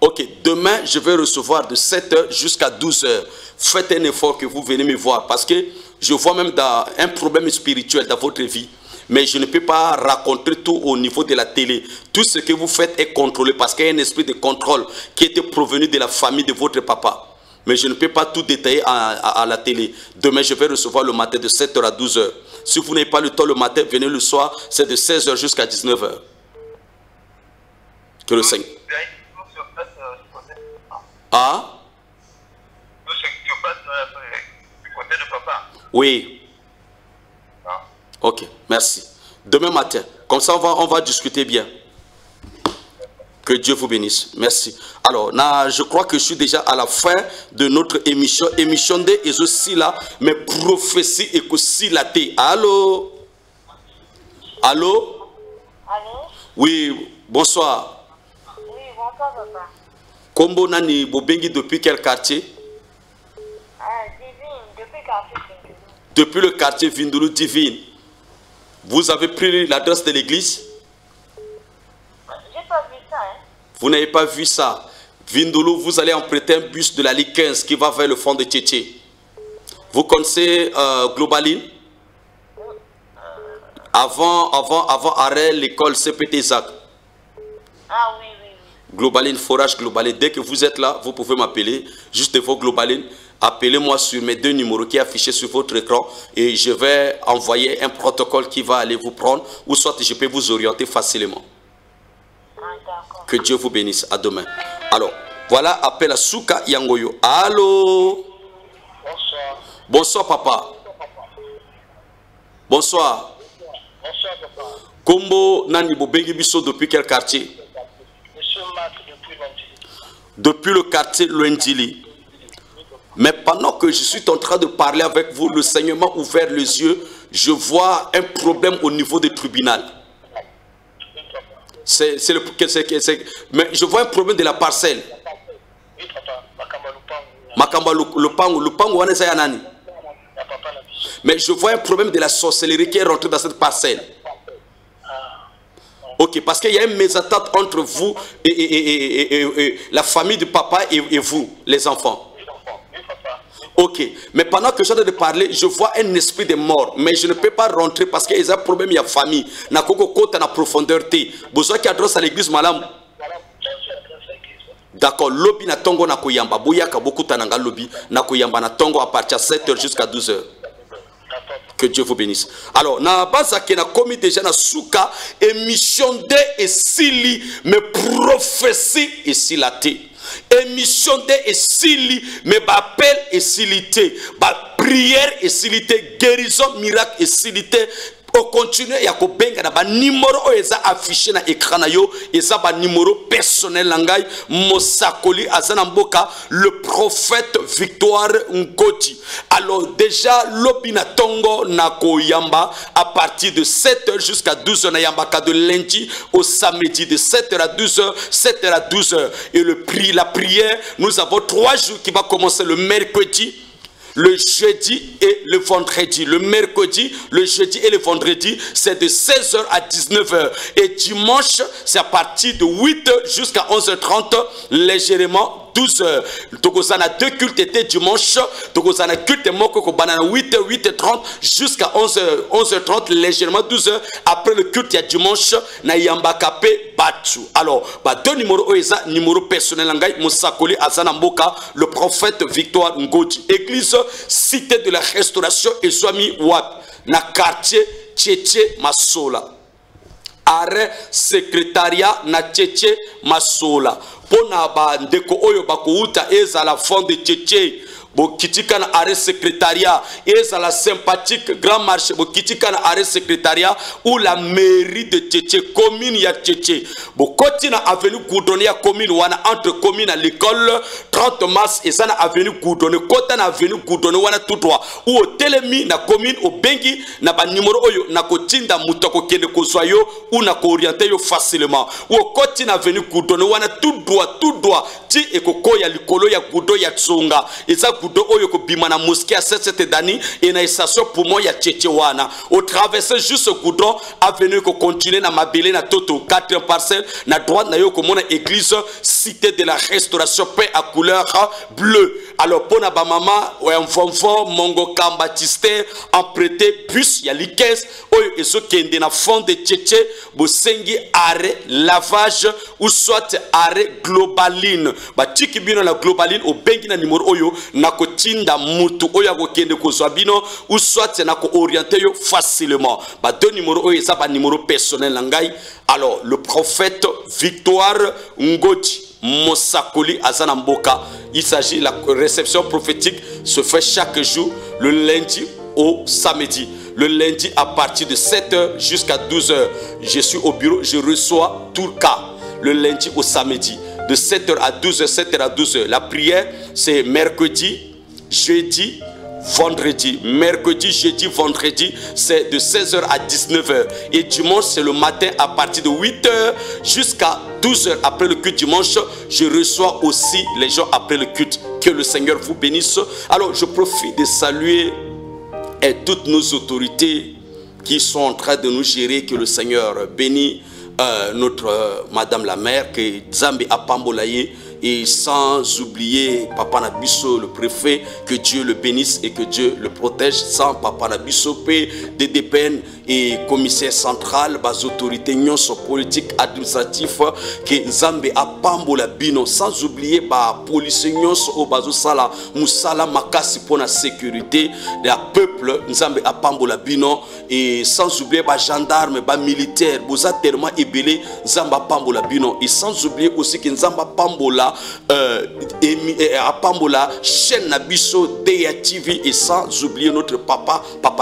Ok, demain je vais recevoir de 7h jusqu'à 12h. Faites un effort que vous venez me voir parce que je vois même un problème spirituel dans votre vie. Mais je ne peux pas raconter tout au niveau de la télé. Tout ce que vous faites est contrôlé parce qu'il y a un esprit de contrôle qui était provenu de la famille de votre papa. Mais je ne peux pas tout détailler à la télé. Demain, je vais recevoir le matin de 7h à 12h. Si vous n'avez pas le temps le matin, venez le soir. C'est de 16h jusqu'à 19h. Que le Seigneur... Ah? Oui. Ok, merci. Demain matin, comme ça on va discuter bien. Que Dieu vous bénisse. Merci. Alors, je crois que je suis déjà à la fin de notre émission. Émission de aussi là, mais prophétie et aussi la thé. Allô? Allô? Allô? Oui, bonsoir. Oui, bonsoir, papa. Kombo nani bobengi depuis quel quartier? Divine, depuis le quartier Vindulu. Depuis le quartier Vindulu Divine. Vous avez pris l'adresse de l'église? J'ai pas vu ça, hein. Vous n'avez pas vu ça. Vindulu, vous allez emprunter un bus de la Ligue 15 qui va vers le fond de Tchétché. Vous connaissez Globaline? Avant arrêt l'école CPT Zach. Ah oui, oui, oui. Globaline, forage Globaline. Dès que vous êtes là, vous pouvez m'appeler. Juste devant Globaline. Appelez-moi sur mes deux numéros qui sont affichés sur votre écran et je vais envoyer un protocole qui va aller vous prendre ou soit je peux vous orienter facilement. Que Dieu vous bénisse. À demain. Alors, voilà appel à Souka Yangoyo. Allô? Bonsoir. Bonsoir papa. Bonsoir. Bonsoir, papa. Kombo Nani Bobengi Bisso depuis quel quartier? Monsieur Marc depuis Londili. Depuis le quartier Londili. Mais pendant que je suis en train de parler avec vous, le Seigneur m'a ouvert les yeux. Je vois un problème au niveau du tribunal. Mais je vois un problème de la parcelle. Oui, papa. Makamba Lupango wana eza ya nani? Mais je vois un problème de la sorcellerie qui est rentré dans cette parcelle. Ok, parce qu'il y a une mésentente entre vous et la famille du papa et vous, les enfants. Ok, mais pendant que j'en ai de parler, je vois un esprit de mort, mais je ne peux pas rentrer parce qu'il y a un problème, il y a famille. Na koko kota na profondeur te. Besoin qui adresse à l'église malam. D'accord, lobby na tongo na koyamba. Boyaka beaucoup tananga lobby na koyamba na tongo à partir de 7h jusqu'à 12h. Que Dieu vous bénisse. Alors, na base qui na commis déjà na souka émission de et sili mais prophétie et silaté. Émission de et sili mais appel et silité, prière et silité, guérison, miracle et silité. Au continuer ya ko benga na ba numéro eza affiché na écran na yo eza ba numéro personnel langay Mosakoli azana mboka le prophète Victoire Ngoti. Alors déjà lobina tongo na ko yamba à partir de 7h jusqu'à 12h na yamba ka de lundi au samedi de 7h à 12h, 7h à 12h et la prière, nous avons 3 jours qui va commencer le mercredi, le jeudi et le vendredi. Le mercredi, le jeudi et le vendredi, c'est de 16h à 19h. Et dimanche, c'est à partir de 8h jusqu'à 11h30, légèrement 12h. Donc, on a 2 cultes été dimanche. Donc, on a culte moko ko banana 8h, 8h30 jusqu'à 11h30, légèrement 12h. Après le culte, il y a dimanche, na yamba kapé batu. Alors, 2 numéros, numéro personnel langay, Mosakoli Azana Mboka, le prophète Victoire Ngoti. Église, cité de la restauration et Swami Wap, na quartier Tchétché Masola. Arrêt secrétariat na Tchétché Masola. Pona ba ndeko oyo bakouta eza la fond de Tchétché. Bokitika na arrêt secrétariat eza la sympathique grand marché bokitika na arrêt secrétariat ou la mairie de Tchétché commune ya Tchétché bokoti na avenue Goudron ya commune wana entre commune à l'école 30 mars eza na avenue Goudron kota na avenue Goudron wana tout droit ou au telemi na commune au bengi na ba numéro oyo na kotinda mutako kende kozwa yo ou na ko orienter yo facilement ou koti na avenue Goudron wana tout droit ti ekoko ya likolo ya Goudron ya Tsonga eza Goudron oyo ko bima na mosquée à 7 dani et na station pour moi ya Tchétché wana au traverser juste Goudron avenue ko continuer na mabele na toto 4 parcelles na droite na yo ko mona église cité de la restauration paix à couleur bleue. Alors pour na ba mama un vonvon mongo kambatiste emprunté bus ya likes oyo ezo kende na fond de Tchétché bosengi arrêt lavage ou soit arrêt globaline ba tiki bino la globaline au bengi na numéro oyo na kotinda mutu oyo akokende kozwa bino ou soit na ko orienter yo facilement ba 2 numéros oyo eza ba numéro personnel ngai. Alors le prophète Victoire Ngoti Mosakoli Azana Mboka, il s'agit la réception prophétique se fait chaque jour le lundi au samedi. Le lundi à partir de 7h jusqu'à 12h. Je suis au bureau, je reçois tout le cas. Le lundi au samedi. De 7h à 12h, 7h à 12h. La prière, c'est mercredi, jeudi, vendredi. Mercredi, jeudi, vendredi, c'est de 16h à 19h. Et dimanche, c'est le matin à partir de 8h jusqu'à 12h. Après le culte dimanche, je reçois aussi les gens après le culte. Que le Seigneur vous bénisse. Alors, je profite de saluer toutes nos autorités qui sont en train de nous gérer. Que le Seigneur bénisse notre Madame la Mère, que Zambi Apambolaye, et sans oublier Papa Nabiso, le préfet, que Dieu le bénisse et que Dieu le protège. Sans Papa Nabiso, DDPN et commissaire central, les autorités politiques, administratives, que Zambi Apambola Bino, sans oublier les policiers au Bazosala, Moussala Makasi pour la sécurité de la peuple, Zambi Apambola Bino, et sans oublier les gendarmes, les militaires, vous êtes tellement ébélés, Zamba Pambola Bino, et sans oublier aussi que Zamba Pambola apambola apambola chaîne Nabiso Deya TV et sans oublier notre papa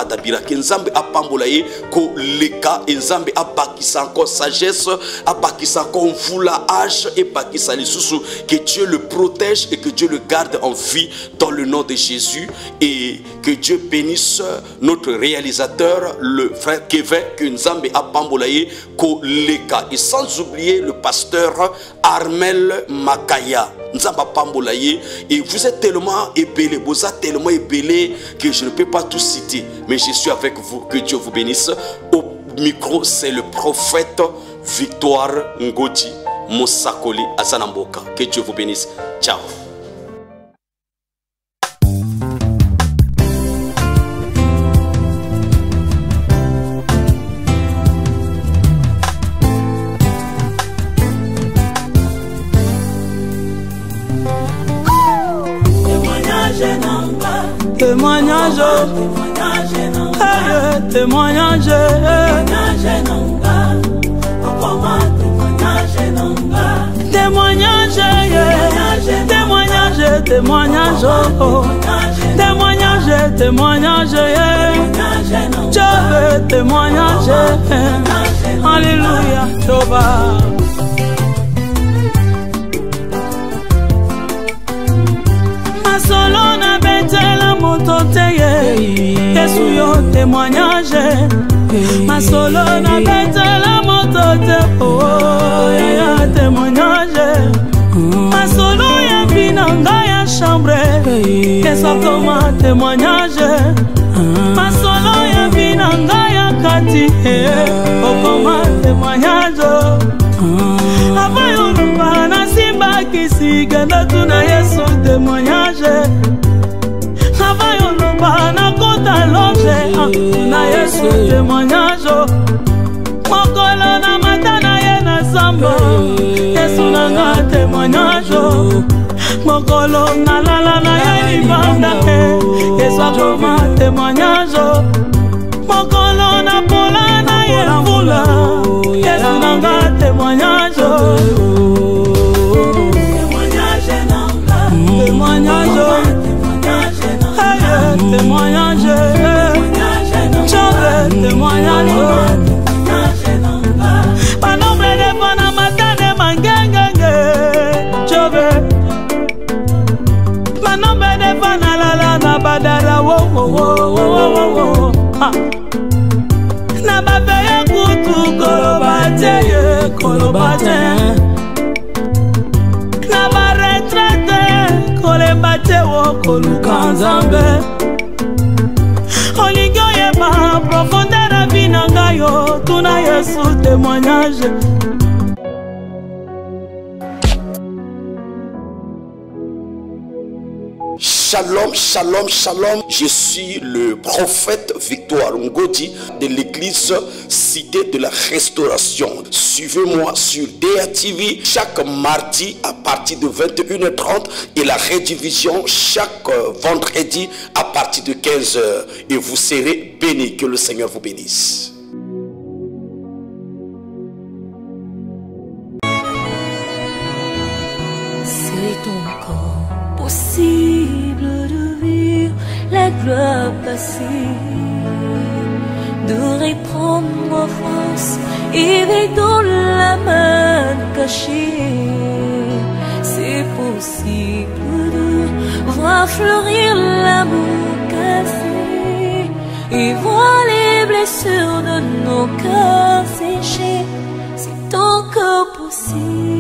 Dabira que Nzambe apambola ye ko leka Nzambe abakisa encore sagesse abakisa encore vula âge et bakisa les sous que Dieu le protège et que Dieu le garde en vie dans le nom de Jésus et que Dieu bénisse notre réalisateur le frère Kevin que Nzambe apambola ye ko leka et sans oublier le pasteur Armel Makaya Nzamba Pambolaye et vous êtes tellement ébélé, vous êtes tellement ébélé que je ne peux pas tout citer, mais je suis avec vous, que Dieu vous bénisse. Au micro, c'est le prophète Victoire Ngoti Mosakoli Azanamboka. Que Dieu vous bénisse. Ciao. Témoignage, témoignage, témoignage, témoignage, témoignage, témoignage, témoignage, je veux témoignage, alléluia, Jéhovah. Solo na betela mototeye Yesu yo témoignage Ma solo na betela motote Oh ya témoignage Ma solo ya binanga ya chambre Yesu koma témoignage Ma solo ya binanga ya kati Okoma témoignage Abayulupa na simba kisi Genda tuna Yesu témoignage Abayulupa na kota loge Na Yesu témoignage Mokolo na matana ye na samba Yesu nanga témoignage Mokolo na lala na ye libanda Yesu akoma témoignage Mokolo na pola na ye fula Yesu nanga témoignage Témoignage témoignage témoignage Panombre de pana matane mangengenge Chove Panombre de pana lala na badara wo wo wo wo wo Na babeye kutu kolobate ye kolobate Na baretrete kolebate wo kolukanzambe Oligyo yeba profondeur vinanga yo Tuna Yesu témoignage Shalom, shalom, shalom. Je suis le prophète Victoire Ngoti de l'église Cité de la Restauration. Suivez-moi sur Deya TV chaque mardi à partir de 21h30 et la rediffusion chaque vendredi à partir de 15h. Et vous serez bénis. Que le Seigneur vous bénisse. C'est encore possible de vivre la gloire passée, de reprendre force et vivre dans la main cachée. C'est possible de voir fleurir l'amour cassé et voir les blessures de nos cœurs séchés. C'est encore possible.